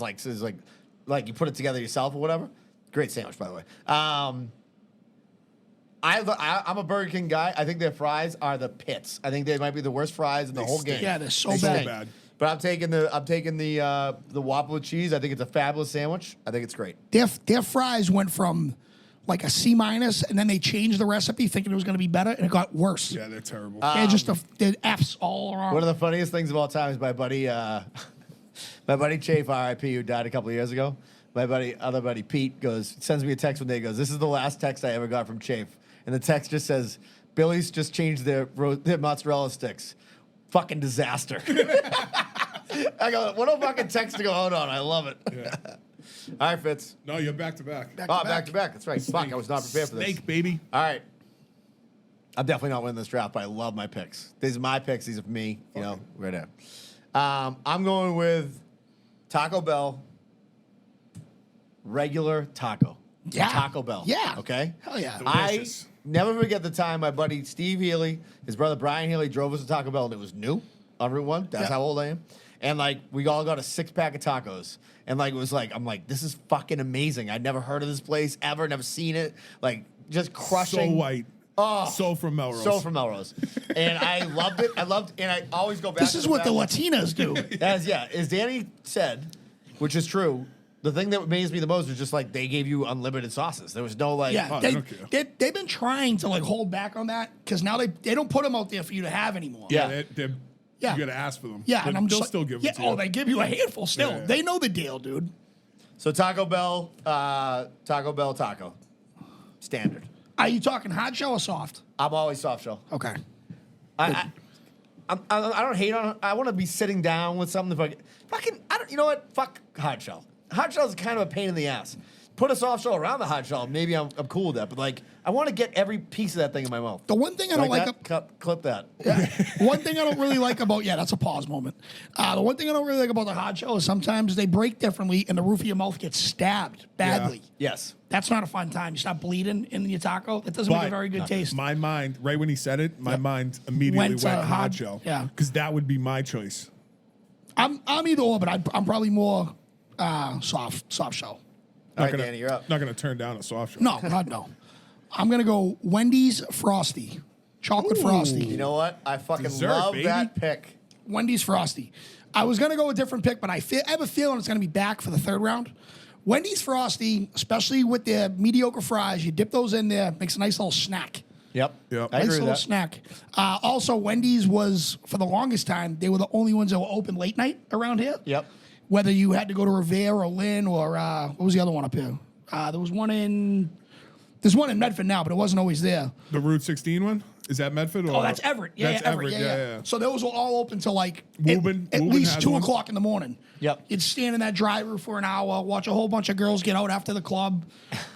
S2: like you put it together yourself or whatever. Great sandwich, by the way. I'm a Burger King guy. I think their fries are the pits. I think they might be the worst fries in the whole
S4: stink.
S2: game.
S3: Yeah, they're so
S2: They
S3: bad.
S2: stink.
S4: bad.
S2: But I'm taking the Whopper with cheese. I think it's a fabulous sandwich. I think it's great.
S3: Their fries went from like a C-, and then they changed the recipe thinking it was going to be better, and it got worse.
S4: Yeah, they're terrible.
S3: They're just they're F's all around.
S2: One of the funniest things of all time is my buddy Chafe, R.I.P., who died a couple of years ago. My other buddy Pete sends me a text one day. Goes, "This is the last text I ever got from Chafe," and the text just says, "Billy's just changed their mozzarella sticks. Fucking disaster." I go, what a fucking text to go out on. I love it.
S4: Yeah.
S2: All right, Fitz.
S4: No, you're back to back.
S2: Back to back. That's right. Fuck, I was not prepared for this.
S4: Snake, baby.
S2: All right. I'm definitely not winning this draft, but I love my picks. These are my picks. These are for me. You know, right there. I'm going with Taco Bell. Regular taco.
S3: Yeah.
S2: Taco Bell.
S3: Yeah.
S2: Okay?
S3: Hell yeah.
S4: Delicious.
S2: I never forget the time my buddy Steve Healy, his brother Brian Healy, drove us to Taco Bell, and it was new on Route 1. That's
S3: Yeah.
S2: how old I am. And, like, we all got a 6-pack of tacos. And, like, it was like, I'm like, this is fucking amazing. I'd never heard of this place ever, never seen it. Like, just crushing.
S4: So white.
S2: Oh,
S4: So from Melrose.
S2: So from Melrose. And I loved it. And I always go back
S3: This
S2: to
S3: is
S2: the
S3: what the
S2: fact
S3: Latinas do.
S2: as Danny said, which is true, the thing that amazed me the most was just like they gave you unlimited sauces. There was no like,
S3: Yeah,
S4: Oh, they don't care.
S3: they've been trying to like hold back on that because now they don't put them out there for you to have anymore.
S2: Yeah.
S3: Yeah.
S4: You got to ask for them.
S3: Yeah,
S4: But
S3: and I'm
S4: they'll
S3: just
S4: still
S3: like,
S4: give
S3: yeah,
S4: it to you.
S3: oh, they give you a handful still.
S4: Yeah.
S3: They know the deal, dude.
S2: So Taco Bell taco. Standard.
S3: Are you talking hard shell or soft?
S2: I'm always soft shell.
S3: Okay.
S2: I don't hate on. I want to be sitting down with something. Fucking, I don't. You know what? Fuck hard shell. Hard shell is kind of a pain in the ass. Put a soft shell around the hard shell. Maybe I'm cool with that. But like, I want to get every piece of that thing in my mouth.
S3: The one thing I don't like,
S2: Clip that.
S3: one thing I don't really like about that's a pause moment. The one thing I don't really like about the hard shell is sometimes they break differently and the roof of your mouth gets stabbed badly.
S2: Yes.
S3: That's not a fun time. You start bleeding in your taco. That doesn't make a
S4: But
S3: very good taste.
S4: My mind, right when he said it, my mind immediately
S3: Went
S4: went,
S3: to
S4: hard
S3: hard-
S4: shell.
S3: yeah.
S4: Because that would be my choice.
S3: I'm either or, but I'm probably more soft shell.
S2: All right,
S4: gonna,
S2: Danny, you're up.
S4: Not going to turn down a soft shell.
S3: No, God no. I'm gonna go Wendy's Frosty, chocolate Frosty.
S2: You know what? I fucking
S4: Dessert,
S2: love
S4: baby.
S2: that pick.
S3: Wendy's Frosty. I was gonna go a different pick, but I have a feeling it's gonna be back for the third round. Wendy's Frosty, especially with their mediocre fries, you dip those in there, makes a nice little snack.
S2: Yep.
S4: Yep.
S2: I
S3: Nice
S2: agree
S3: little
S2: with that.
S3: snack. Also, Wendy's was for the longest time they were the only ones that were open late night around here.
S2: Yep.
S3: Whether you had to go to Revere or Lynn or what was the other one up here? There's one in Medford now, but it wasn't always there.
S4: The Route 16 one? Is that Medford? Or?
S3: Oh, that's Everett. Yeah,
S4: That's
S3: yeah, Everett. Yeah. So those were all open till like
S4: Woburn-
S3: at
S4: Woburn
S3: least
S4: has
S3: 2
S4: one.
S3: o'clock in the morning.
S2: Yep.
S3: You'd stand in that drive-through for an hour, watch a whole bunch of girls get out after the club,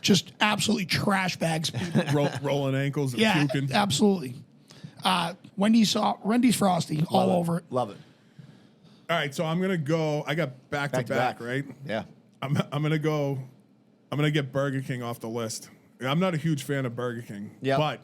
S3: just absolutely trash bags. People.
S4: Rolling ankles and
S3: Yeah,
S4: puking.
S3: absolutely. Wendy's Frosty all over it.
S2: Love it.
S4: All right, so I'm going to go. I got back to back, right?
S2: Yeah.
S4: I'm going to go. I'm going to get Burger King off the list. I'm not a huge fan of Burger King.
S2: Yep.
S4: But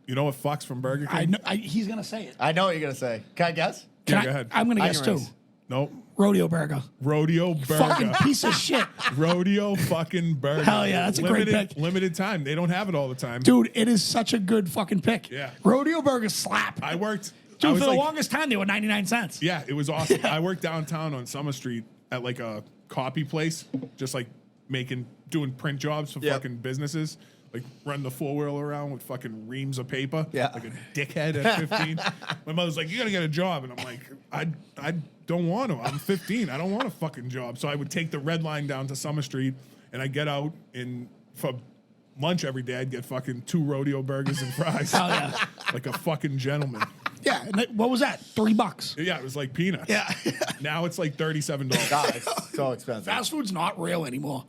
S4: you know what fucks from Burger King?
S3: He's gonna say it.
S2: I know what you're gonna say. Can I guess?
S4: Yeah, go ahead.
S3: I'm gonna
S2: I
S3: guess
S2: can
S3: too.
S2: race.
S4: Nope.
S3: Rodeo Burger.
S4: Rodeo
S3: Fucking
S4: Burger.
S3: piece of shit.
S4: Rodeo fucking Burger.
S3: Hell yeah, that's a great pick.
S4: Limited time. They don't have it all the time.
S3: Dude, it is such a good fucking pick.
S4: Yeah.
S3: Rodeo Burger slap.
S4: I worked. I
S3: Dude,
S4: was
S3: for the
S4: like-
S3: longest time, they were 99 cents.
S4: Yeah, it was awesome. I worked downtown on Summer Street at like a copy place, just like doing print jobs for
S2: Yep.
S4: fucking businesses. Like run the 4-wheeler around with fucking reams of paper.
S2: Yeah.
S4: Like a dickhead at 15. My mother's like, you gotta get a job. And I'm like, I don't want to. I'm 15. I don't want a fucking job. So I would take the red line down to Summer Street and I'd get out and for lunch every day I'd get fucking 2 rodeo burgers and fries.
S3: Hell yeah.
S4: Like a fucking gentleman.
S3: Yeah. And what was that? $3.
S4: Yeah, it was like peanuts.
S3: Yeah.
S4: Now it's like $37.
S2: God, it's so expensive.
S3: Fast food's not real anymore.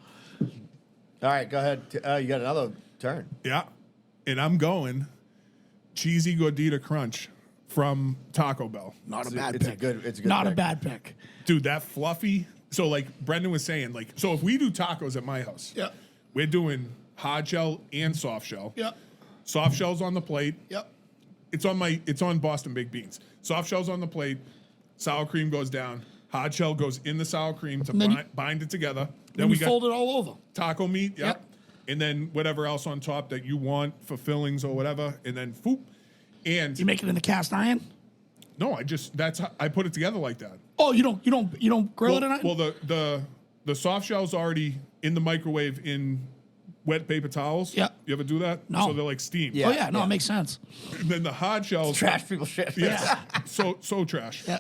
S2: All right, go ahead. You got another turn.
S4: Yeah. And I'm going cheesy gordita crunch from Taco Bell.
S3: Not a
S2: It's
S3: bad
S2: a
S3: pick.
S2: good
S3: Not a
S2: pick.
S3: bad pick.
S4: Dude, that fluffy. So like Brendan was saying, like, so if we do tacos at my house,
S3: Yep.
S4: we're doing hard shell and soft shell.
S3: Yep.
S4: Soft shell's on the plate.
S3: Yep.
S4: It's on Boston baked beans. Soft shell's on the plate. Sour cream goes down. Hard shell goes in the sour cream to
S3: then you-
S4: bind it together.
S3: Then
S4: we
S3: we
S4: got
S3: fold it all over.
S4: taco meat. Yep.
S3: Yep.
S4: And then whatever else on top that you want for fillings or whatever. And then foop. And
S3: You make it in the cast iron?
S4: no, that's how I put it together like that.
S3: Oh, you don't grill it in it?
S4: Well, the soft shell's already in the microwave in wet paper towels.
S3: Yep.
S4: You ever do that?
S3: No.
S4: So they're like steamed.
S2: Yeah.
S3: Oh yeah, no, it makes sense.
S4: And then the hard shells.
S2: Trash people shit.
S4: Yeah. so trash.
S3: Yeah.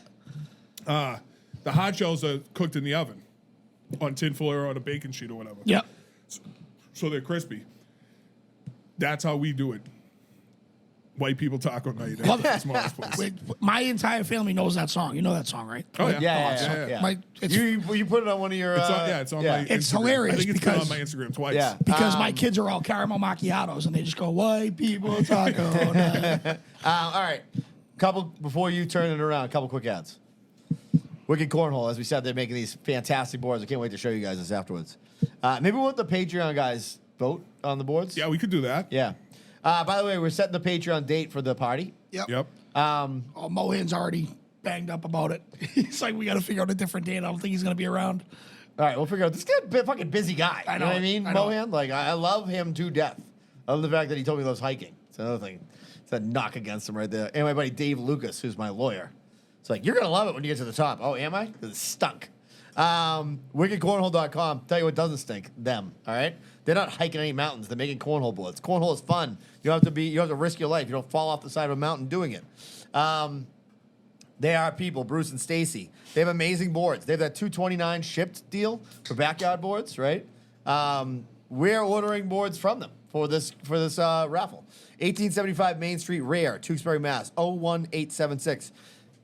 S4: The hard shells are cooked in the oven on tin foil or on a baking sheet or whatever.
S3: Yep.
S4: So they're crispy. That's how we do it. White people taco night.
S3: Love
S4: at
S3: it.
S4: Smallest place.
S3: Wait, my entire family knows that song. You know that song, right?
S4: Oh yeah.
S2: Yeah.
S3: My- it's-
S2: You put it on one of your.
S4: It's on, it's on my
S3: It's
S4: Instagram.
S3: hilarious
S4: I think it's been on
S3: because-
S4: my Instagram twice.
S2: Yeah.
S3: Because my kids are all caramel macchiatos and they just go, white people taco night.
S2: All right. Before you turn it around, a couple quick ads. Wicked Cornhole, as we said, they're making these fantastic boards. I can't wait to show you guys this afterwards. Maybe we'll let the Patreon guys vote on the boards.
S4: Yeah, we could do that.
S2: Yeah. By the way, we're setting the Patreon date for the party.
S4: Yep.
S3: Oh, Mohan's already banged up about it. He's like, we got to figure out a different date. I don't think he's going to be around.
S2: All right, we'll figure out. This guy's a fucking busy guy.
S3: I
S2: You know
S3: know
S2: what I
S3: it.
S2: mean?
S3: I know
S2: Mohan, like, I love him to death. I love the fact that he told me he loves hiking. It's another thing. It's a knock against him right there. And my buddy Dave Lucas, who's my lawyer. It's like, you're going to love it when you get to the top. Oh, am I? 'Cause it stunk. WickedCornhole.com. Tell you what doesn't stink. Them. All right? They're not hiking any mountains. They're making cornhole boards. Cornhole is fun. You don't have to risk your life. You don't fall off the side of a mountain doing it. They are people, Bruce and Stacy. They have amazing boards. They have that $229 shipped deal for backyard boards, right? We're ordering boards from them for this raffle. 1875 Main Street, Rare, Tewksbury, Mass. 01876.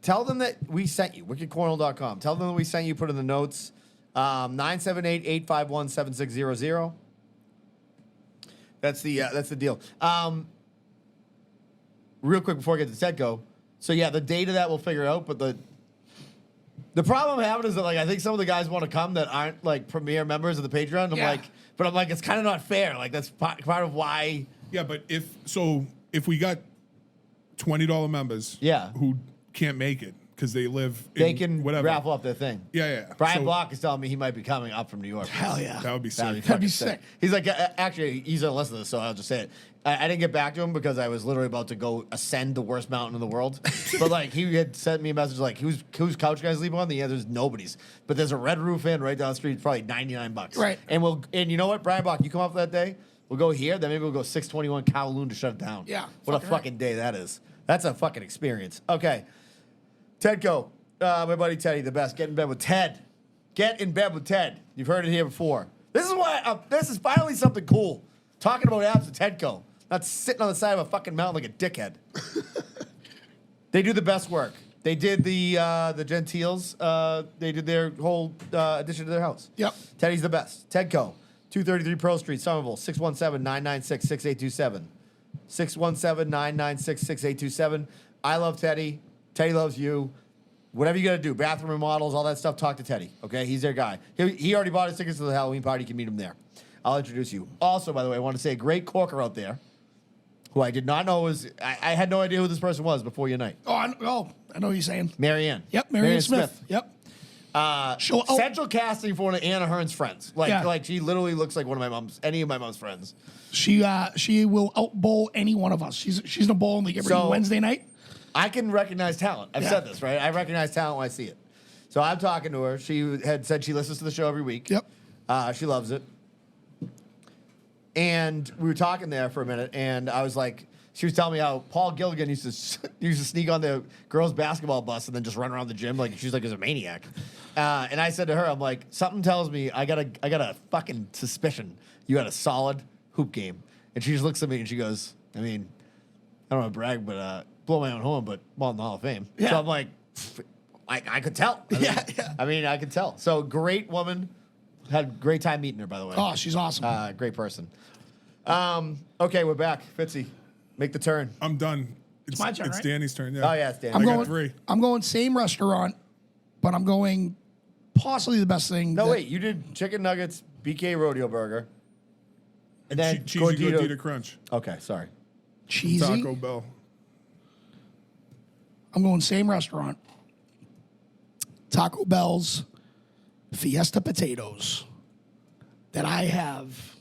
S2: Tell them that we sent you. WickedCornhole.com. Tell them that we sent you. Put in the notes. 978-851-7600. That's the deal. Real quick before I get to Tedco. So yeah, the date of that we'll figure out. But the problem I'm having is that like I think some of the guys want to come that aren't like premier members of the Patreon. I'm like it's kind of not fair. Like that's part of why.
S4: Yeah, but if we got $20 members, who can't make it because they live,
S2: they can
S4: whatever
S2: raffle up their thing.
S4: Yeah.
S2: Brian Block is telling me he might be coming up from New York.
S3: Hell yeah.
S4: That would be sick.
S3: That'd be sick.
S2: He's like, actually, he's gonna listen to this, so I'll just say it. I didn't get back to him because I was literally about to go ascend the worst mountain in the world. But like, he had sent me a message like, whose couch guys sleep on? The answer is nobody's. But there's a Red Roof Inn right down the street. It's probably $99.
S3: Right.
S2: And you know what, Brian Block, you come up that day. We'll go here. Then maybe we'll go 621 Kowloon to shut it down.
S3: Yeah.
S2: What a fucking day that is. That's a fucking experience. Okay. Tedco. My buddy Teddy, the best. Get in bed with Ted. Get in bed with Ted. You've heard it here before. This is why. This is finally something cool. Talking about apps with Tedco, not sitting on the side of a fucking mountain like a dickhead. They do the best work. They did the Gentiles. They did their whole addition to their house.
S3: Yep.
S2: Teddy's the best. Tedco, 233 Pearl Street, Somerville, 617-996-6827. 617-996-6827. I love Teddy. Teddy loves you. Whatever you got to do, bathroom remodels, all that stuff, talk to Teddy, okay? He's their guy. He already bought his tickets to the Halloween party. You can meet him there. I'll introduce you. Also, by the way, I want to say a great corker out there who I did not know was, I had no idea who this person was before your night.
S3: I know what you're saying.
S2: Marianne.
S3: Yep, Marianne Smith. Yep.
S2: Central casting for one of Anna Hearn's friends. Like she literally looks like one of any of my mom's friends.
S3: She will outbowl any one of us. She's in a bowling league every Wednesday night.
S2: I can recognize talent. I've said this, right? I recognize talent when I see it. So I'm talking to her. She had said she listens to the show every week.
S3: Yep.
S2: She loves it. And we were talking there for a minute, and I was like, she was telling me how Paul Gilligan used to sneak on the girls' basketball bus and then just run around the gym like she's like a maniac. And I said to her, I'm like, something tells me I got a fucking suspicion you had a solid hoop game. And she just looks at me and she goes, I mean, I don't want to brag, but blow my own horn, but ball in the Hall of Fame. Yeah. So I'm like, I could tell. I mean, I could tell. So great woman. Had a great time meeting her, by the way.
S3: Oh, she's awesome.
S2: Great person. Okay, we're back. Fitzy, make the turn.
S4: I'm done. It's
S3: my turn,
S4: It's
S3: right?
S4: Danny's turn. Yeah.
S2: Oh, yeah, it's Danny.
S4: I got 3.
S3: I'm going same restaurant, but I'm going possibly the best thing.
S2: No, wait. You did chicken nuggets, BK Rodeo Burger, and then
S4: Cheesy Gordita Crunch.
S2: Okay, sorry.
S3: Cheesy.
S4: Taco Bell.
S3: I'm going same restaurant. Taco Bell's Fiesta potatoes that I have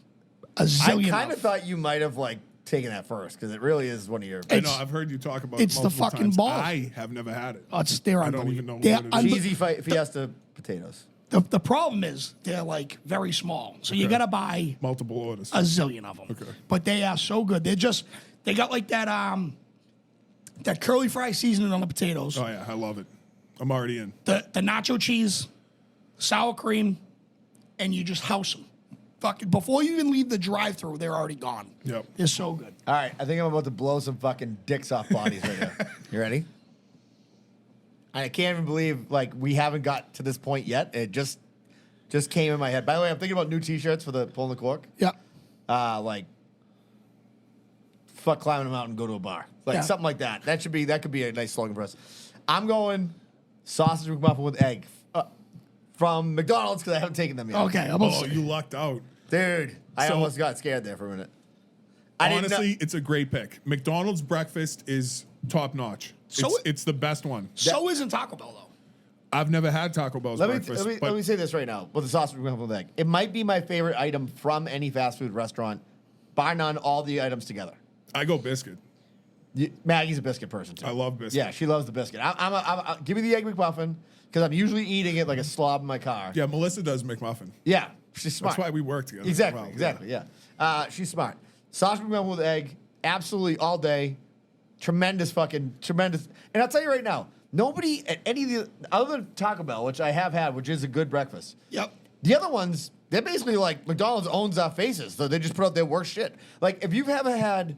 S3: a zillion
S2: I kind of thought you might have like taken that first because it really is one of your.
S4: I know. I've heard you talk about it
S3: it's the
S4: multiple
S3: fucking
S4: times.
S3: ball.
S4: I have never had it.
S3: They're
S4: I don't
S3: unbelievable.
S4: even know what it is.
S2: Cheesy Fiesta potatoes.
S3: The problem is they're like very small, so you got to buy
S4: Multiple orders.
S3: a zillion of them.
S4: Okay.
S3: But they are so good. They got like that curly fry seasoning on the potatoes.
S4: Oh yeah, I love it. I'm already in.
S3: The nacho cheese, sour cream, and you just house them. Fucking before you even leave the drive-through, they're already gone.
S4: Yep.
S3: They're so good.
S2: All right, I think I'm about to blow some fucking dicks off bodies right now. You ready? I can't even believe like we haven't got to this point yet. It just came in my head. By the way, I'm thinking about new T-shirts for the pulling the cork.
S3: Yeah.
S2: Like fuck climbing a mountain, go to a bar, like something like that. That could be a nice slogan for us. I'm going sausage McMuffin with egg from McDonald's because I haven't taken them yet.
S3: Okay.
S4: Oh, you lucked out.
S2: Dude, I
S4: So-
S2: almost got scared there for a minute.
S4: Honestly, it's a great pick. McDonald's breakfast is top notch. It's the best one.
S3: So isn't Taco Bell though.
S4: I've never had Taco Bell's breakfast.
S2: Let me say this right now with the sausage McMuffin with egg. It might be my favorite item from any fast food restaurant, bar none, all the items together.
S4: I go biscuit.
S2: Maggie's a biscuit person too.
S4: I love biscuit.
S2: Yeah, she loves the biscuit. Give me the egg McMuffin because I'm usually eating it like a slob in my car.
S4: Yeah, Melissa does McMuffin.
S2: Yeah, she's smart.
S4: That's why we work together.
S2: Exactly,
S4: Well,
S2: exactly. Yeah, she's smart. Sausage McMuffin with egg, absolutely all day. Tremendous. And I'll tell you right now, nobody at any of the other than Taco Bell, which I have had, which is a good breakfast.
S3: Yep.
S2: The other ones, they're basically like McDonald's owns our faces, so they just put out their worst shit. Like if you've ever had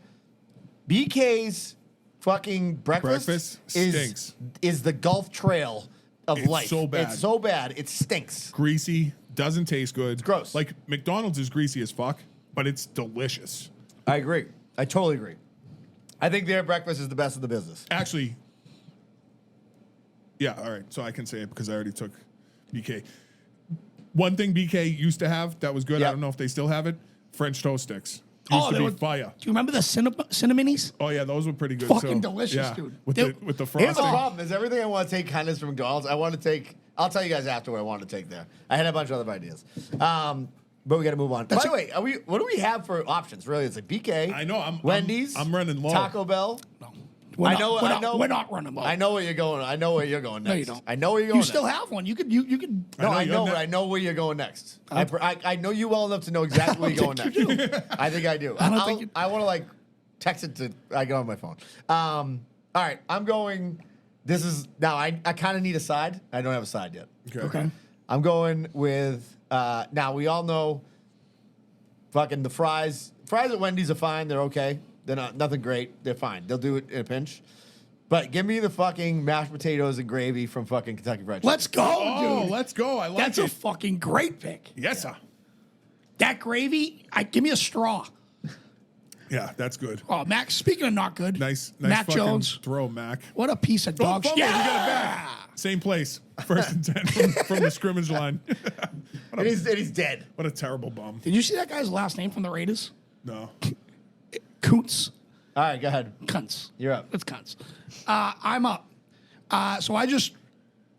S2: BK's fucking breakfast
S4: stinks.
S2: is the Gulf Trail of
S4: It's
S2: life.
S4: so bad.
S2: It's so bad. It stinks.
S4: Greasy, doesn't taste good. It's
S2: gross.
S4: Like McDonald's is greasy as fuck, but it's delicious.
S2: I agree. I totally agree. I think their breakfast is the best of the business.
S4: Actually, yeah, all right. So I can say it because I already took BK. One thing BK used to have that was good, I
S2: Yep.
S4: don't know if they still have it, French toast sticks. Used to
S3: they
S4: be
S3: were-
S4: fire.
S3: Do you remember the Cinnaminis?
S4: Oh yeah, those were pretty good.
S3: Fucking
S4: too.
S3: delicious,
S4: Yeah,
S3: dude.
S4: With
S3: They-
S4: the
S2: Here's the
S4: frosting.
S2: problem: is everything I want to take kind of is from McDonald's. I want to take. I'll tell you guys after what I want to take there. I had a bunch of other ideas, but we got to move on. By the way, what do we have for options? Really, it's like BK.
S4: I know.
S2: Wendy's.
S4: I'm running low.
S2: Taco Bell.
S3: No.
S2: I know.
S3: We're not running low.
S2: I know where you're going. I know where you're going next.
S3: No, you don't.
S2: I know where you're going.
S3: You still
S2: next.
S3: have one. You could. You could.
S2: No, I
S4: you're
S2: know.
S4: next.
S2: I know where you're going next. I know you well enough to know exactly where you're going next.
S3: think you
S2: I think I do.
S3: I don't think you-
S2: I want to like text it to. I go on my phone. All right, I'm going. This is now. I kind of need a side. I don't have a side yet.
S3: Okay.
S2: I'm going with. Now we all know. Fucking the fries. Fries at Wendy's are fine. They're okay. They're not nothing great. They're fine. They'll do it in a pinch. But give me the fucking mashed potatoes and gravy from fucking Kentucky Fried Chicken.
S3: Let's go,
S4: Oh,
S3: dude.
S4: let's go. I like
S3: That's
S4: it.
S3: a fucking great pick.
S4: Yes, sir.
S3: That gravy. Give me a straw.
S4: Yeah, that's good.
S3: Oh, Mac. Speaking of not good,
S4: Nice
S3: Mac
S4: fucking
S3: Jones.
S4: throw, Mac.
S3: What a piece of dog shit.
S4: fumble, we got it back. Same place. First and 10 from the scrimmage line.
S2: And he's dead.
S4: What a terrible bum.
S3: Did you see that guy's last name from the Raiders?
S4: No.
S3: Kuntz.
S2: All right, go ahead.
S3: Cunts.
S2: You're up.
S3: It's cunts. I'm up. So I just,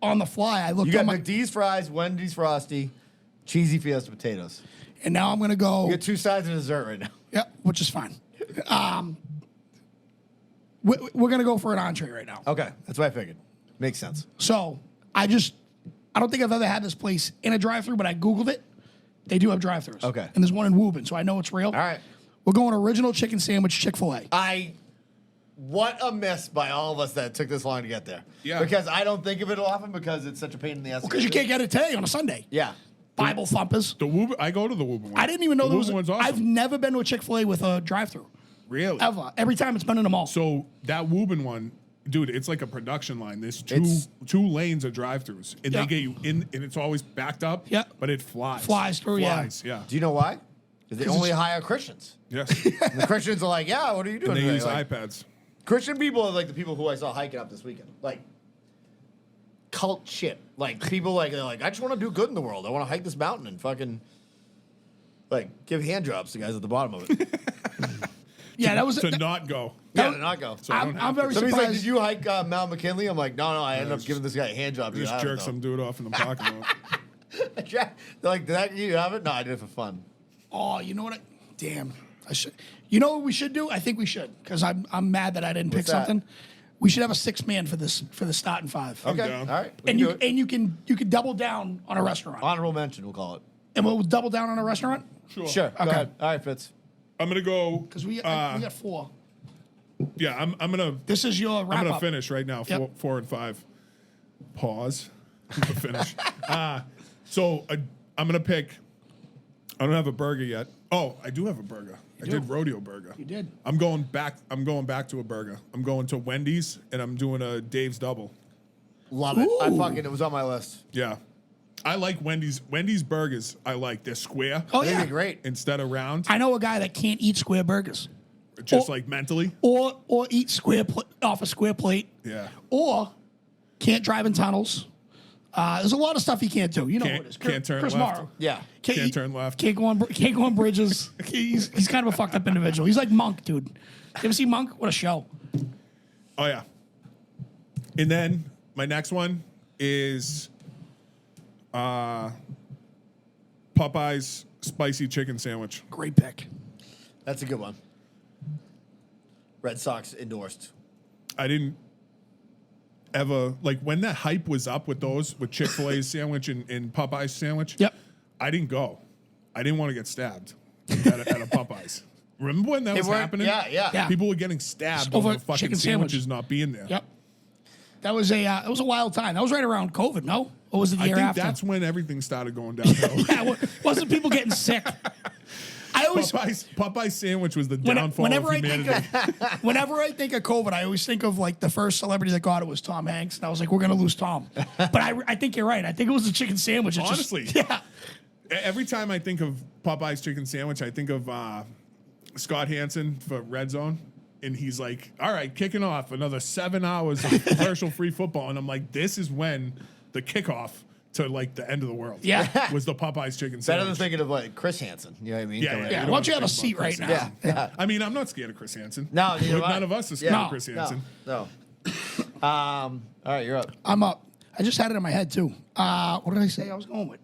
S3: on the fly, I looked
S2: You got
S3: on my,
S2: McDee's fries, Wendy's Frosty, cheesy Fiesta potatoes.
S3: and now I'm gonna go.
S2: You got two sides of dessert right now.
S3: Yep, which is fine. We're gonna go for an entree right now.
S2: Okay, that's what I figured. Makes sense.
S3: So I don't think I've ever had this place in a drive-through, but I Googled it. They do have drive-throughs.
S2: Okay.
S3: And there's one in Woburn, so I know it's real.
S2: All right.
S3: We're going original chicken sandwich Chick-fil-A.
S2: What a miss by all of us that it took this long to get there.
S4: Yeah.
S2: Because I don't think of it often because it's such a pain in the ass.
S3: Because you can't get it today on a Sunday.
S2: Yeah.
S3: Bible thumpers.
S4: The Woob, I go to the Woob one.
S3: I didn't even know
S4: the
S3: there was.
S4: Woob one's awesome.
S3: I've never been to a Chick-fil-A with a drive-through
S4: Really?
S3: ever. Every time it's been in a mall.
S4: So that Woobin one, dude, it's like a production line. There's
S2: It's-
S4: two lanes of drive-throughs, and
S3: Yeah.
S4: they get you in, and it's always backed up.
S3: Yeah.
S4: But it flies.
S3: Flies through, yeah.
S4: Flies, yeah.
S2: Do you know why? Because they only hire Christians.
S4: Yes.
S2: And the Christians are like, yeah, what are you doing
S4: and they
S2: today?
S4: use
S2: Like,
S4: iPads.
S2: Christian people are like the people who I saw hiking up this weekend. Like cult shit. Like people like they're like, I just want to do good in the world. I want to hike this mountain and fucking like give hand jobs to guys at the bottom of it.
S3: Yeah, that was.
S4: To not go.
S2: Yeah, to not go.
S4: So I don't
S3: I'm
S4: have
S3: very
S4: to.
S2: Somebody's
S3: surprised.
S2: like, did you hike Mount McKinley? I'm like, no, I ended up
S4: just-
S2: giving this guy a hand job. to
S4: Just
S2: get out
S4: jerk
S2: of
S4: some dude off in the parking lot.
S2: it, though. They're like, did that you have it? No, I did it for fun.
S3: Oh, you know what? Damn, I should. You know what we should do? I think we should because I'm mad that I didn't pick
S2: What's that?
S3: something. We should have a 6-man for the starting five.
S2: Okay,
S4: down.
S2: all right. We
S3: And
S2: can do it.
S3: you can double down on a restaurant.
S2: Honorable mention, we'll call it.
S3: And we'll double down on a restaurant
S2: Sure. Go
S3: Okay.
S2: ahead. All right, Fitz.
S4: I'm gonna go.
S3: because we got 4.
S4: Yeah, I'm gonna.
S3: This is your wrap
S4: I'm gonna
S3: up.
S4: finish right now.
S3: Yep.
S4: 4 and 5. Pause. I'm gonna finish. So I'm gonna pick. I don't have a burger yet. Oh, I do have a burger. I
S3: do?
S4: did rodeo burger.
S3: You did.
S4: I'm going back to a burger. I'm going to Wendy's and I'm doing a Dave's double.
S2: Love it.
S3: Ooh.
S2: It was on my list.
S4: Yeah. I like Wendy's. Wendy's burgers, I like. They're square
S3: Oh
S2: I think
S3: yeah.
S2: they're great.
S4: instead of round.
S3: I know a guy that can't eat square burgers
S4: Just
S3: Oh.
S4: like mentally.
S3: or eat off a square plate
S4: Yeah.
S3: or can't drive in tunnels. There's a lot of stuff he can't do. You know
S4: Can't-
S3: what it is.
S4: can't turn
S3: Chris
S4: left.
S3: Morrow.
S2: Yeah.
S4: Can't turn left.
S3: Can't go on bridges. He's kind of a fucked up individual. He's like Monk, dude. You ever see Monk? What a show.
S4: Oh yeah. And then my next one is Popeye's spicy chicken sandwich.
S3: Great pick.
S2: That's a good one. Red Sox endorsed.
S4: I didn't ever like when that hype was up with those with Chick-fil-A's sandwich and Popeye's sandwich.
S3: Yep.
S4: I didn't go. I didn't want to get stabbed at a Popeye's. Remember when that was happening?
S2: Yeah.
S4: People were getting stabbed
S3: Over
S4: over fucking
S3: chicken sandwich.
S4: sandwiches not being there.
S3: Yep. That was it was a wild time. That was right around COVID, no? Or was it the
S4: I
S3: year
S4: think
S3: after?
S4: that's when everything started going downhill.
S3: Yeah, wasn't people getting sick? I always
S4: Popeye's sandwich was the downfall of humanity.
S3: Whenever I think of COVID, I always think of like the first celebrity that got it was Tom Hanks, and I was like, we're gonna lose Tom. But I think you're right. I think it was the chicken sandwich. It's
S4: Honestly,
S3: yeah.
S4: Every time I think of Popeye's chicken sandwich, I think of Scott Hansen for Red Zone. And he's like, all right, kicking off another 7 hours of commercial-free football. And I'm like, this is when the kickoff to, like, the end of the world was the Popeye's chicken sandwich.
S2: Better than thinking of, like, Chris Hansen. You know what I mean?
S4: Yeah.
S3: Yeah, why don't you have a seat right now?
S2: Yeah.
S4: I mean, I'm not scared of Chris Hansen.
S2: No, neither am I.
S4: None of us are scared of Chris Hansen.
S2: No. All right, you're up.
S3: I'm up. I just had it in my head too. What did I say I was going with?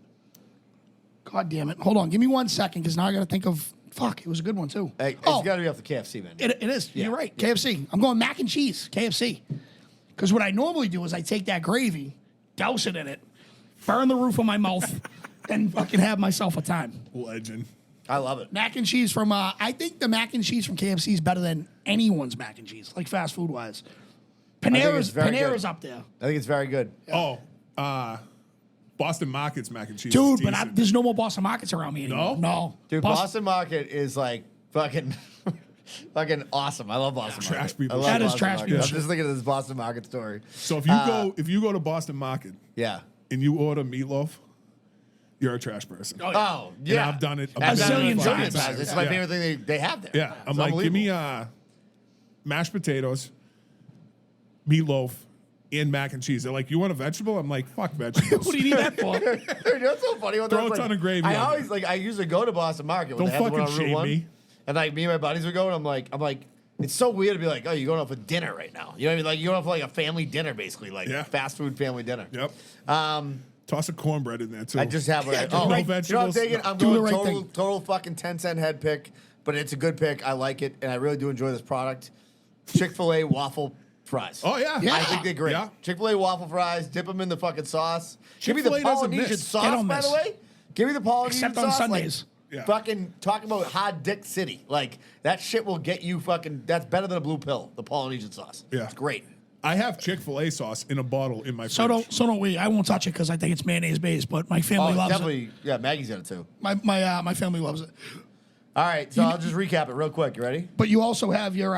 S3: God damn it. Hold on. Give me 1 second because now I got to think of. Fuck, it was a good one too.
S2: Hey, it's got to be off the KFC menu.
S3: It is. You're right. KFC. I'm going mac and cheese. KFC. Because what I normally do is I take that gravy, douse it in it, burn the roof of my mouth, and fucking have myself a time.
S4: Legend.
S2: I love it.
S3: Mac and cheese from. I think the mac and cheese from KFC is better than anyone's mac and cheese, like fast food wise. Panera's up there.
S2: I think it's very good.
S4: Oh, Boston Market's mac and cheese.
S3: Dude,
S4: is
S3: but
S4: decent.
S3: there's no more Boston Markets around me anymore. No.
S2: Dude, Boston Market is like fucking awesome. I love Boston
S4: Trash
S2: Market.
S4: people
S2: I love
S4: shit.
S3: That is
S2: Boston
S3: trash
S2: Market.
S3: people
S2: I'm
S3: shit.
S2: just thinking of this Boston Market story.
S4: So if you go to Boston Market
S2: Yeah.
S4: and you order meatloaf, you're a trash person.
S2: Oh,
S4: And
S2: yeah.
S4: I've done it a
S2: I've done it
S3: bazillion
S2: a
S3: times.
S2: times. It's my
S4: Yeah.
S2: favorite thing they have there.
S4: Yeah, I'm
S2: It's
S4: like, give me
S2: unbelievable.
S4: mashed potatoes, meatloaf, and mac and cheese. They're like, you want a vegetable? I'm like, fuck vegetables.
S3: What do you need that for?
S2: Dude, that's so funny. When
S4: Throw
S2: that's
S4: a ton of gravy
S2: I
S4: on
S2: always I usually go to Boston Market when
S4: Don't
S2: they have the one on
S4: fucking
S2: Route
S4: shame
S2: 1.
S4: me.
S2: And like me and my buddies would go, and I'm like, it's so weird to be like, oh, you're going out for dinner right now. You know what I mean? Like you're going out for like a family dinner, basically, like
S4: Yeah.
S2: fast food family dinner.
S4: Yep.
S2: Um,
S4: Toss a cornbread in there too.
S2: I just have like,
S4: no
S2: you know what I'm
S4: vegetables.
S2: taking? I'm
S3: Do the
S2: going
S3: right
S2: total fucking 10-cent head pick, but it's a good pick. I like it, and I really do enjoy this product. Chick-fil-A waffle fries.
S4: Oh yeah.
S3: Yeah.
S2: I think they're great.
S4: Yeah.
S2: Chick-fil-A waffle fries, dip them in the fucking sauce. Give me the
S4: Chick-fil-A doesn't
S2: Polynesian
S4: miss.
S3: They
S2: sauce,
S3: don't
S2: by
S3: miss.
S2: the way. Give me the Polynesian
S3: Except on
S2: sauce.
S3: Sundays.
S4: Yeah.
S2: Fucking talking about hot dick city. Like, that shit will get you fucking, that's better than a blue pill, the Polynesian sauce.
S4: Yeah.
S2: It's great.
S4: I have Chick-fil-A sauce in a bottle in my
S3: So
S4: fridge.
S3: don't we. I won't touch it because I think it's mayonnaise based, but my family
S2: Oh,
S3: loves it.
S2: definitely. Yeah, Maggie's got it too.
S3: My family loves it.
S2: All right, so I'll just recap it real quick. You ready?
S3: But you also have your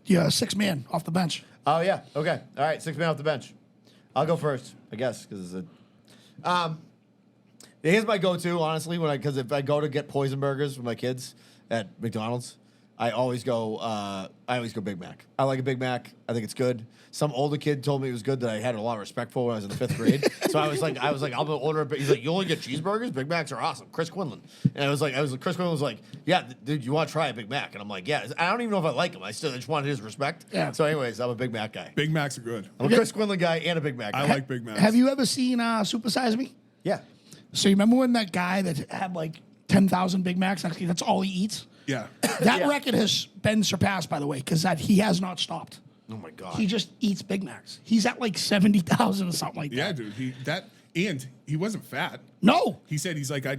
S3: 6-man off the bench.
S2: Oh, yeah. Okay. All right, 6 men off the bench. I'll go first, I guess, because it's a. Here's my go-to, honestly, because if I go to get poison burgers for my kids at McDonald's, I always go Big Mac. I like a Big Mac. I think it's good. Some older kid told me it was good that I had a lot of respect for when I was in the 5th grade. So I was like, I'm gonna order a big. He's like, you only get cheeseburgers? Big Macs are awesome. Chris Quinlan. And Chris Quinlan was like, yeah, dude, you want to try a Big Mac? And I'm like, yeah. I don't even know if I like him. I just wanted his respect.
S3: Yeah.
S2: So anyways, I'm a Big Mac guy.
S4: Big Macs are good.
S2: I'm a Chris Quinlan guy and a Big Mac guy.
S4: I like Big Macs.
S3: Have you ever seen Super Size Me?
S2: Yeah.
S3: So you remember when that guy that had like 10,000 Big Macs, actually that's all he eats?
S4: Yeah.
S3: That
S2: Yeah.
S3: record has been surpassed, by the way, because he has not stopped.
S2: Oh my God.
S3: He just eats Big Macs. He's at like 70,000 or something like
S4: Yeah,
S3: that.
S4: dude. He wasn't fat.
S3: No.
S4: He's like, I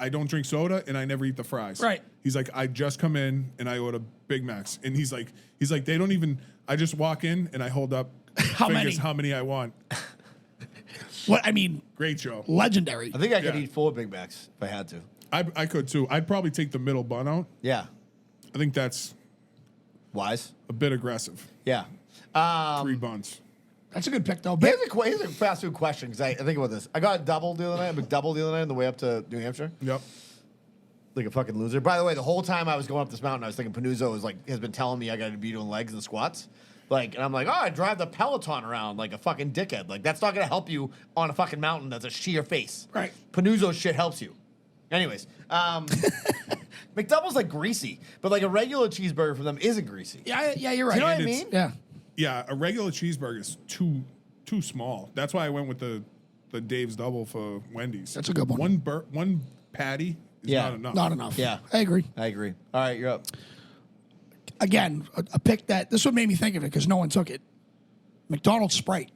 S4: don't drink soda and I never eat the fries.
S3: Right.
S4: He's like, I just come in and I order Big Macs. And he's like, they don't even, I just walk in and I hold up
S3: many?
S4: how many I want.
S3: What I mean,
S4: Great show.
S3: legendary.
S2: I think I could
S4: Yeah.
S2: eat 4 Big Macs if I had to.
S4: I could too. I'd probably take the middle bun out.
S2: Yeah.
S4: I think that's
S2: Wise.
S4: a bit aggressive.
S2: Yeah.
S4: 3 buns.
S3: That's a good pick, though.
S2: Here's a fast food question because I think about this. I got a double the other night, a McDouble the other night on the way up to New Hampshire.
S4: Yep.
S2: Like a fucking loser. By the way, the whole time I was going up this mountain, I was thinking Panuzzo has been telling me I got to be doing legs and squats. Like, and I'm like, oh, I drive the Peloton around like a fucking dickhead. Like, that's not gonna help you on a fucking mountain that's a sheer face.
S3: Right.
S2: Panuzzo shit helps you. Anyways, McDouble's like greasy, but like a regular cheeseburger from them isn't greasy.
S3: Yeah, you're right.
S2: Do you know what I
S4: And
S2: mean?
S3: Yeah.
S4: Yeah, a regular cheeseburger is too small. That's why I went with the Dave's double for Wendy's.
S3: That's a good one.
S4: One patty is
S2: Yeah.
S4: not enough.
S3: Not enough.
S2: Yeah.
S3: I agree.
S2: I agree. All right, you're up.
S3: again, a pick that this what made me think of it because no one took it. McDonald's Sprite.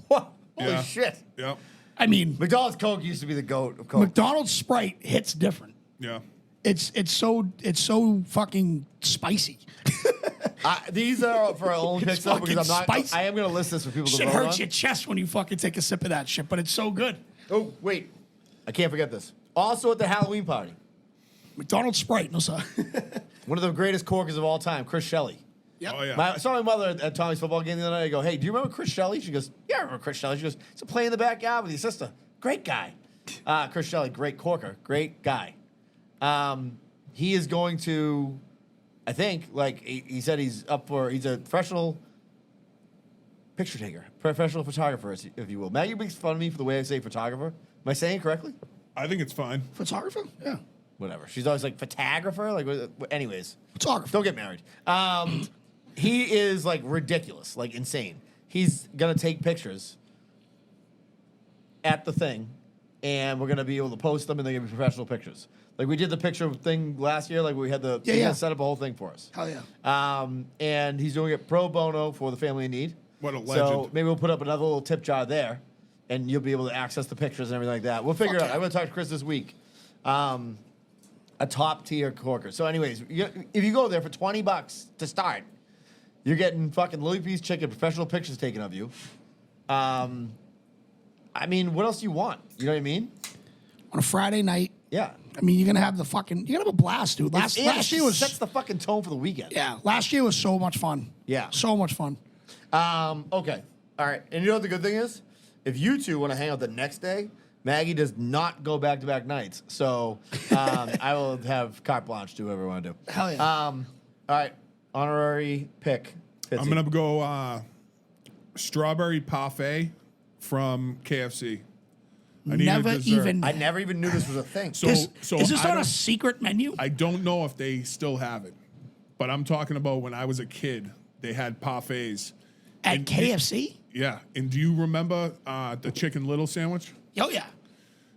S2: What? Holy
S4: Yeah.
S2: shit.
S4: Yeah.
S3: I mean,
S2: McDonald's Coke used to be the GOAT of Coke.
S3: McDonald's Sprite hits different.
S4: Yeah.
S3: It's so fucking spicy.
S2: These are for our own picks though, because
S3: fucking
S2: I'm not.
S3: spicy.
S2: I am going to list this for people to
S3: Shit
S2: vote
S3: hurts
S2: on.
S3: your chest when you fucking take a sip of that shit, but it's so good.
S2: Oh wait, I can't forget this. Also at the Halloween party,
S3: McDonald's Sprite, no sir.
S2: one of the greatest corkers of all time, Chris Shelley.
S3: Yep.
S4: Oh, yeah.
S2: I saw my mother at Tommy's football game the other night. I go, hey, do you remember Chris Shelley? She goes, yeah, I remember Chris Shelley. She goes, it's a play in the backyard with your sister. Great guy. Chris Shelley, great corker, great guy. He is going to, I think, like he said, he's a professional picture taker, professional photographer, if you will. Maggie makes fun of me for the way I say photographer. Am I saying it correctly?
S4: I think it's fine.
S3: Photographer? Yeah.
S2: Whatever. She's always like photographer. Like, anyways.
S3: Photographer.
S2: Don't get married. He is like ridiculous, like insane. He's gonna take pictures at the thing, and we're gonna be able to post them, and they're gonna be professional pictures. Like we did the picture thing last year. Like we had the
S3: Yeah.
S2: set up a whole thing for us.
S3: Hell yeah.
S2: And he's doing it pro bono for the family in need.
S4: What a
S2: So
S4: legend.
S2: maybe we'll put up another little tip jar there, and you'll be able to access the pictures and everything like that. We'll figure it out.
S3: yeah.
S2: I'm gonna talk to Chris this week. A top tier corker. So, anyways, if you go there for $20 to start, you're getting fucking Louis P's chicken, professional pictures taken of you. I mean, what else do you want? You know what I mean?
S3: On a Friday night,
S2: Yeah.
S3: I mean, you're gonna have a blast, dude. Last year was
S2: sets the fucking tone for the weekend.
S3: yeah. Last year was so much fun.
S2: Yeah.
S3: So much fun.
S2: Okay. All right. And you know what the good thing is? If you two want to hang out the next day, Maggie does not go back-to-back nights. So I will have carte blanche to whoever I want to do.
S3: Hell yeah.
S2: All right. Honorary pick. Fitzy.
S4: I'm going to go strawberry parfait from KFC. I need a
S3: Never
S4: dessert.
S3: even.
S2: I never even knew this was a thing.
S4: So
S3: is this
S4: I
S3: on a
S4: don't-
S3: secret menu?
S4: I don't know if they still have it, but I'm talking about when I was a kid, they had parfaits.
S3: At
S4: and-
S3: KFC?
S4: Yeah. And do you remember the Chicken Little sandwich?
S3: Oh yeah.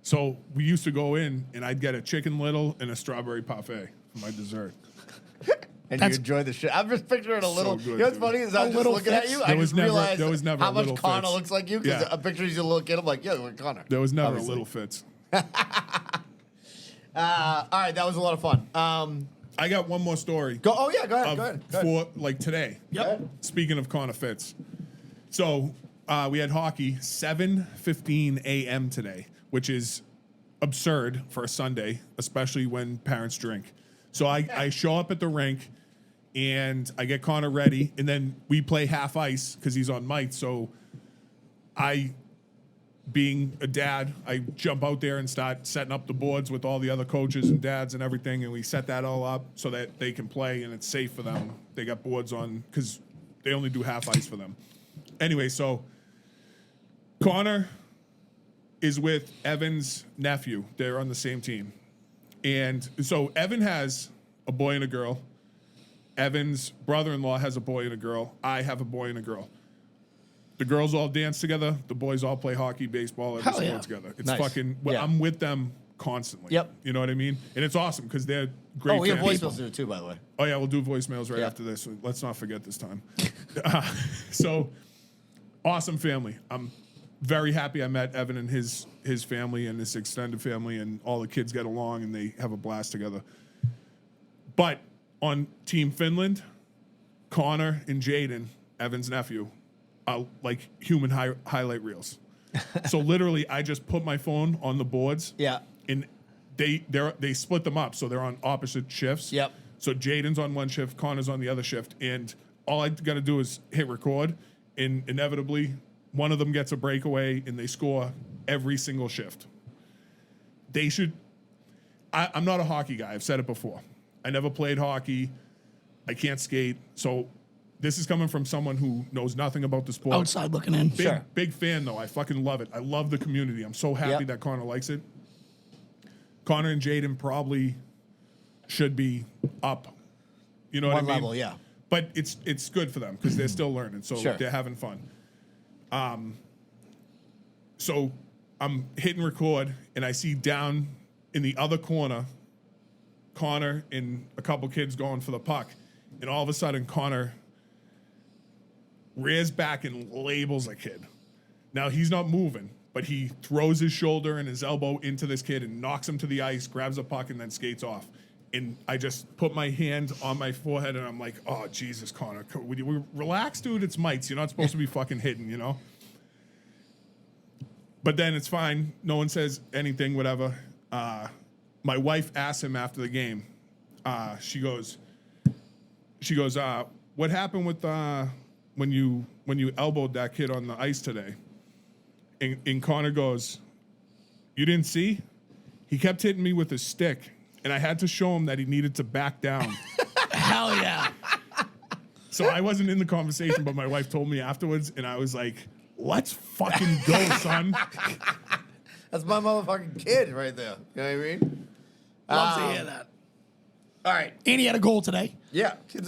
S4: So we used to go in, and I'd get a Chicken Little and a strawberry parfait for my dessert.
S2: And
S3: That's-
S2: you enjoy the shit. I'm just picturing a little.
S4: good,
S2: you know what's
S4: dude.
S2: funny is
S3: A
S2: I'm just
S3: little
S2: looking at
S3: Fitz.
S2: you. I
S4: There
S2: just
S4: was never-
S2: realized
S4: there was never
S2: how
S4: a
S2: much
S4: little
S2: Connor
S4: Fitz.
S2: looks like you because
S4: Yeah.
S2: a picture of you look at him like, yeah, like Connor.
S4: There was never
S2: Obviously.
S4: a Little Fitz.
S2: All right, that was a lot of fun.
S4: I got one more story.
S2: Go. Oh yeah, go ahead.
S4: of-
S2: Go ahead. Go ahead.
S4: For like today.
S3: Yep.
S4: Speaking of Connor Fitz. So we had hockey 7:15 a.m. today, which is absurd for a Sunday, especially when parents drink. So I show up at the rink and I get Connor ready, and then we play half ice because he's on mic. So being a dad, I jump out there and start setting up the boards with all the other coaches and dads and everything, and we set that all up so that they can play and it's safe for them. They got boards on because they only do half ice for them. Anyway, so Connor is with Evan's nephew. They're on the same team. And so Evan has a boy and a girl. Evan's brother-in-law has a boy and a girl. I have a boy and a girl. The girls all dance together. The boys all play hockey, baseball, every
S3: Hell
S4: sport
S3: yeah.
S4: together. It's
S2: Nice.
S4: fucking.
S2: Yeah.
S4: I'm with them constantly.
S2: Yep.
S4: You know what I mean? And it's awesome because they're great.
S2: Oh, we have
S4: family.
S2: voicemails to do too, by the way.
S4: Oh yeah, we'll do voicemails right
S2: Yeah.
S4: after this. So let's not forget this time. So awesome family. I'm very happy I met Evan and his family and his extended family, and all the kids get along and they have a blast together. But on Team Finland, Connor and Jaden, Evan's nephew, are like human highlight reels. So literally, I just put my phone on the boards.
S2: Yeah.
S4: And they split them up, so they're on opposite shifts.
S2: Yep.
S4: So Jaden's on one shift, Connor's on the other shift, and all I got to do is hit record, and inevitably one of them gets a breakaway, and they score every single shift. They should. I'm not a hockey guy. I've said it before. I never played hockey. I can't skate. So this is coming from someone who knows nothing about the sport.
S3: Outside looking in.
S4: Big fan, though. I fucking love it. I love the community. I'm so happy
S2: Yep.
S4: that Connor likes it. Connor and Jaden probably should be up. You know what I
S2: One
S4: mean?
S2: level, yeah.
S4: But it's good for them because they're still learning, so
S2: Sure.
S4: they're having fun. So I'm hitting record, and I see down in the other corner Connor and a couple kids going for the puck, and all of a sudden Connor rears back and labels a kid. Now he's not moving, but he throws his shoulder and his elbow into this kid and knocks him to the ice, grabs a puck, and then skates off. And I just put my hand on my forehead and I'm like, oh, Jesus, Connor. Would you relax, dude? It's mites. You're not supposed to be fucking hitting, you know? But then it's fine. No one says anything, whatever. My wife asked him after the game. She goes, what happened with when you elbowed that kid on the ice today? And Connor goes, you didn't see? He kept hitting me with his stick, and I had to show him that he needed to back down.
S3: Hell yeah.
S4: So I wasn't in the conversation, but my wife told me afterwards, and I was like, let's fucking go, son.
S2: That's my motherfucking kid right there. You know what I mean?
S3: Love to hear that.
S2: All right.
S3: And he had a goal today.
S2: Yeah. He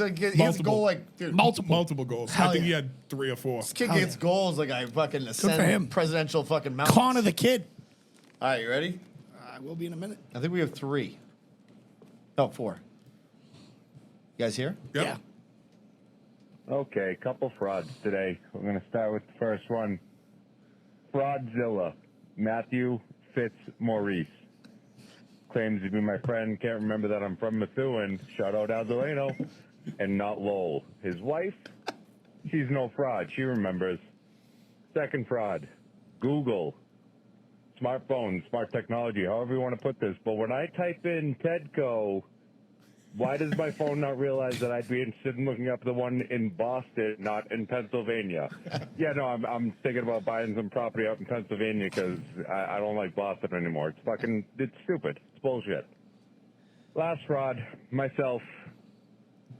S2: has a goal like, dude.
S4: Multiple goals.
S3: Hell
S4: I think
S3: yeah.
S4: he had 3 or 4.
S2: This kid
S3: Hell
S2: gets goals like I fucking
S3: for him.
S2: ascend presidential fucking mountains.
S3: Connor the kid.
S2: All right, you ready?
S3: I will be in a minute.
S2: I think we have 3. No, 4. You guys here?
S4: Yep.
S3: Yeah.
S5: Okay, couple frauds today. We're going to start with the first one. Fraudzilla, Matthew Fitz Maurice. Claims to be my friend, can't remember that I'm from Methuen. Shout out Al Delano. And not Lowell. His wife, she's no fraud. She remembers. Second fraud, Google. Smartphone, smart technology, however you want to put this. But when I type in Tedco, why does my phone not realize that I'd be interested in looking up the one in Boston, not in Pennsylvania? Yeah, no, I'm thinking about buying some property out in Pennsylvania because I don't like Boston anymore. It's stupid. It's bullshit. Last fraud, myself,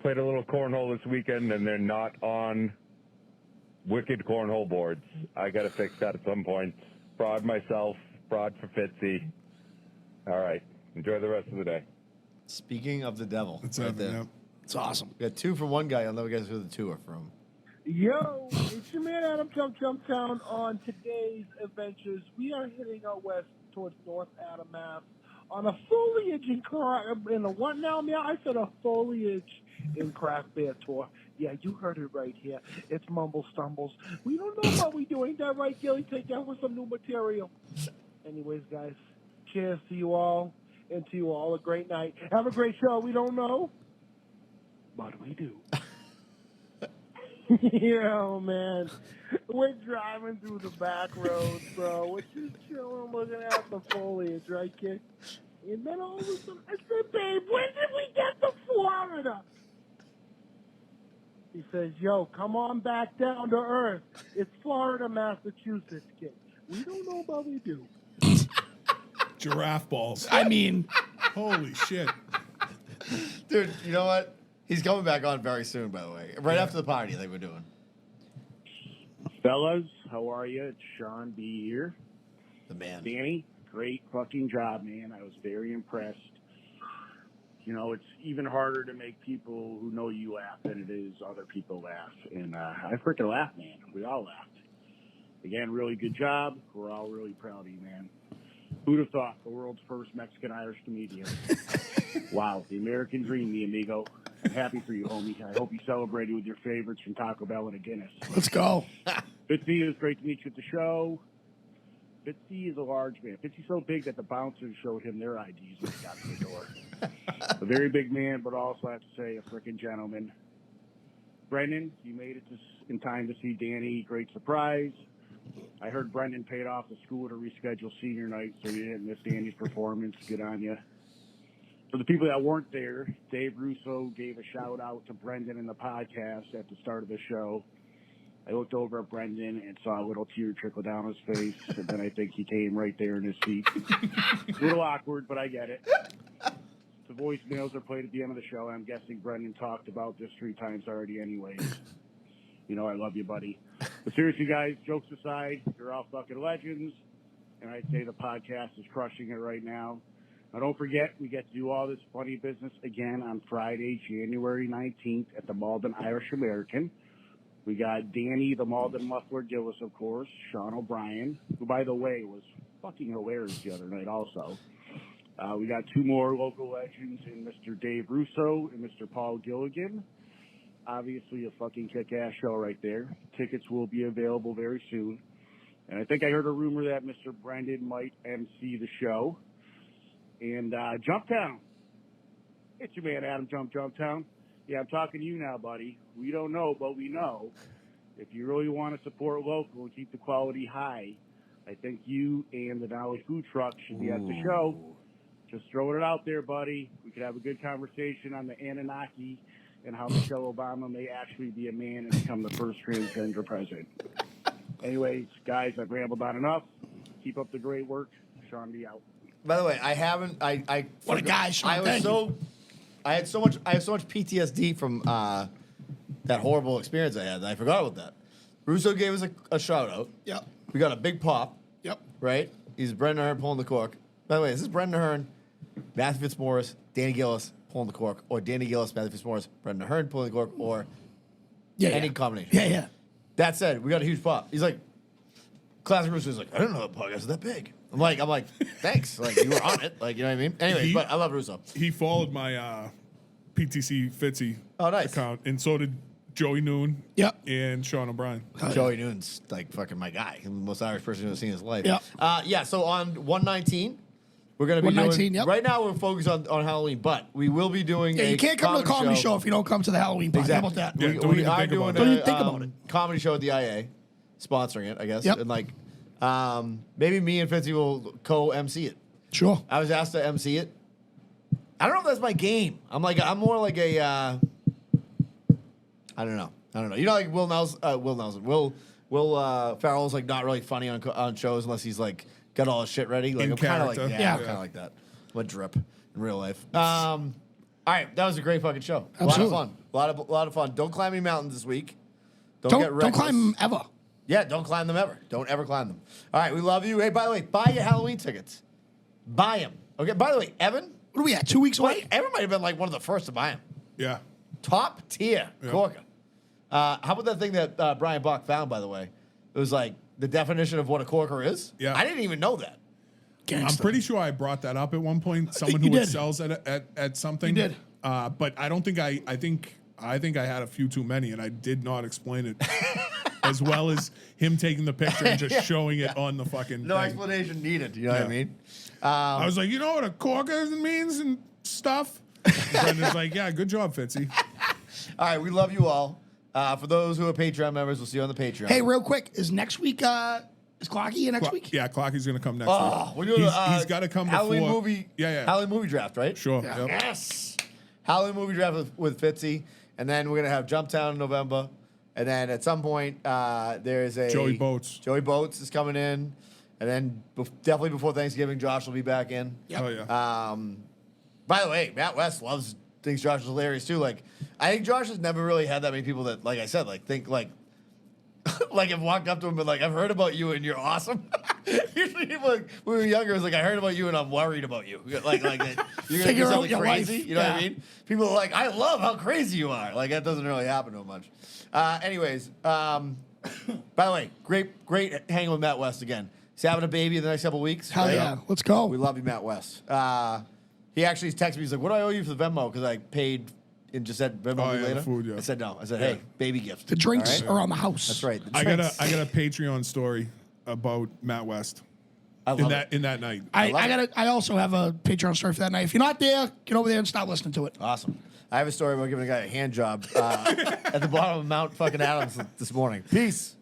S5: played a little cornhole this weekend and they're not on wicked cornhole boards. I got to fix that at some point. Fraud myself, fraud for Fitzy. All right. Enjoy the rest of the day.
S2: Speaking of the devil.
S4: That's
S2: right
S4: happening,
S2: there.
S4: yep.
S3: It's awesome.
S2: We got 2 from one guy. I'll never guess who the 2 are from.
S6: Yo, it's your man Adam Jump Town on today's adventures. We are heading out west towards North Adam, Mass. On a foliage in a what now, man? I said a foliage in craft beer tour. Yeah, you heard it right here. It's Mumble Stumbles. We don't know what we do. Ain't that right, Gilly? Take that for some new material. Anyways, guys, cheers to you all, and to you all a great night. Have a great show. We don't know, but we do. Yeah, man. We're driving through the back roads, bro. We're just chilling, looking at the foliage, right, kid? And then all of a sudden, I said, babe, when did we get to Florida? He says, yo, come on back down to earth. It's Florida, Massachusetts, kid. We don't know, but we do.
S4: Giraffe balls.
S3: I mean,
S4: Holy shit.
S2: Dude, you know what? He's coming back on very soon, by the way. Right after the party, I think we're doing.
S7: Fellas, how are you? It's Sean B. here.
S2: The man.
S7: Danny, great fucking job, man. I was very impressed. You know, it's even harder to make people who know you laugh than it is other people laugh. And I freaking laughed, man. We all laughed. Again, really good job. We're all really proud of you, man. Who'd have thought? The world's first Mexican-Irish comedian. Wow, the American dream, mi amigo. I'm happy for you, homie. I hope you celebrated with your favorites from Taco Bell and a Guinness.
S3: let's go.
S7: Fitzy, it was great to meet you at the show. Fitzy is a large man. Fitzy's so big that the bouncers showed him their IDs when he got to the door. A very big man, but also I have to say a freaking gentleman. Brendan, you made it in time to see Danny. Great surprise. I heard Brendan paid off the school to reschedule senior night, so you didn't miss Danny's performance. Good on you. For the people that weren't there, Dave Russo gave a shout-out to Brendan in the podcast at the start of the show. I looked over at Brendan and saw a little tear trickle down his face, and then I think he came right there in his seat. A little awkward, but I get it. The voicemails are played at the end of the show, and I'm guessing Brendan talked about this 3 times already anyways. You know I love you, buddy. But seriously, guys, jokes aside, you're all fucking legends, and I'd say the podcast is crushing it right now. Now, don't forget, we get to do all this funny business again on Friday, January 19th at the Malden Irish American. We got Danny, the Malden Muffler Gillis, of course, Sean O'Brien, who, by the way, was fucking hilarious the other night also. We got 2 more local legends in Mr. Dave Russo and Mr. Paul Gilligan. Obviously, a fucking kick-ass show right there. Tickets will be available very soon. And I think I heard a rumor that Mr. Brendan might MC the show. And Jumptown. It's your man, Adam Jumptown. Yeah, I'm talking to you now, buddy. We don't know, but we know. If you really want to support local and keep the quality high, I think you and the Nolly Food Truck should be at the show. Just throwing it out there, buddy. We could have a good conversation on the Anunnaki and how Michelle Obama may actually be a man and become the first transgender president. Anyways, guys, I've rambled on enough. Keep up the great work. Sean B. out.
S2: By the way, I haven't.
S3: What a guy, Sean.
S2: I had so much PTSD from that horrible experience I had. And I forgot about that. Russo gave us a shout out.
S3: Yep.
S2: We got a big pop.
S3: Yep.
S2: Right. He's Brendan Ahern pulling the cork. By the way, is this Brendan Ahern, Matthew Fitzmaurice, Danny Gillis pulling the cork, or Danny Gillis, Matthew Fitzmaurice, Brendan Ahern pulling the cork, or any combination?
S3: Yeah.
S2: That said, we got a huge pop. He's like, Classic Russo's like, I didn't know that podcast was that big. I'm like, thanks. Like, you were on it. Like, you know what I mean? Anyways, but I love Russo.
S4: He followed my PTC Fitzy account, and so did Joey Noon and Sean O'Brien.
S2: Joey Noon's like fucking my guy. He's the most Irish person I've seen in his life.
S3: Yep.
S2: So on 119, we're going to be doing, right now we're focused on Halloween, but we will be doing
S3: you can't come to the comedy show if you don't come to the Halloween party. How about that?
S4: Yeah, don't even think about it.
S2: Comedy show at the IA, sponsoring it, I guess.
S3: Yep.
S2: And like, maybe me and Fitzy will co-MC it.
S3: Sure.
S2: I was asked to MC it. I don't know if that's my game. I'm more like a, I don't know. You know, like Will Ferrell's like not really funny on shows unless he's like got all his shit ready. Like
S4: In
S2: I'm kind of like
S4: character.
S2: I'm kind of like that. I'm a drip in real life. All right, that was a great fucking show.
S3: Absolutely.
S2: A lot of fun. Don't climb any mountains this week. Don't get reckless.
S3: Don't climb them ever.
S2: Yeah, don't climb them ever. Don't ever climb them. All right, we love you. Hey, by the way, buy your Halloween tickets. Buy them. Okay. By the way, Evan.
S3: What are we at? 2 weeks away?
S2: Evan might have been like one of the first to buy them.
S4: Yeah.
S2: Top tier corker. How about that thing that Brian Bach found, by the way? It was like the definition of what a corker is.
S4: Yeah.
S2: I didn't even know that.
S3: Gangsta.
S4: I'm pretty sure I brought that up at one point. Someone who excels at something.
S3: You did.
S4: But I don't think I think I had a few too many, and I did not explain it as well as him taking the picture and just showing it on the fucking
S2: No
S4: thing.
S2: explanation needed. You know what I mean?
S4: I was like, you know what a corker means and stuff? And Brendan's like, yeah, good job, Fitzy.
S2: All right, we love you all. For those who are Patreon members, we'll see you on the Patreon.
S3: Hey, real quick, is next week, is Clocky here next week?
S4: Yeah, Clocky's going to come next week.
S2: We're doing
S4: He's got to come
S2: Halloween
S4: before.
S2: movie.
S4: Yeah.
S2: Halloween movie draft, right?
S4: Sure.
S3: Yeah.
S4: Yep.
S2: Yes. Halloween movie draft with Fitzy. And then we're going to have Jumptown in November. And then at some point, there's a...
S4: Joey Boats.
S2: Joey Boats is coming in. And then definitely before Thanksgiving, Josh will be back in.
S3: Yep.
S4: Oh, yeah.
S2: By the way, Matt West thinks Josh is hilarious too. Like, I think Josh has never really had that many people that, like I said, like think like have walked up to him and been like, I've heard about you and you're awesome. Usually people like when we were younger, it was like, I heard about you and I'm worried about you. Like that you're gonna do something crazy.
S3: Life.
S2: You know what I mean? People are like, I love how crazy you are. Like that doesn't really happen too much. Anyways, by the way, great hanging with Matt West again. He's having a baby in the next couple weeks.
S3: Hell
S2: right?
S3: yeah. Let's go.
S2: We love you, Matt West. He actually texted me. He's like, "What do I owe you for the Venmo?" Because I paid and just said Venmo me later.
S4: The food, yeah.
S2: I said no. I said, "Hey, baby gift."
S3: The drinks
S2: All right?
S3: are on the house.
S2: That's right.
S4: I got a Patreon story about Matt West
S2: I love it.
S4: in that night.
S3: I also have a Patreon story for that night. If you're not there, get over there and start listening to it.
S2: Awesome. I have a story about giving a guy a hand job at the bottom of Mount fucking Adams this morning. Peace.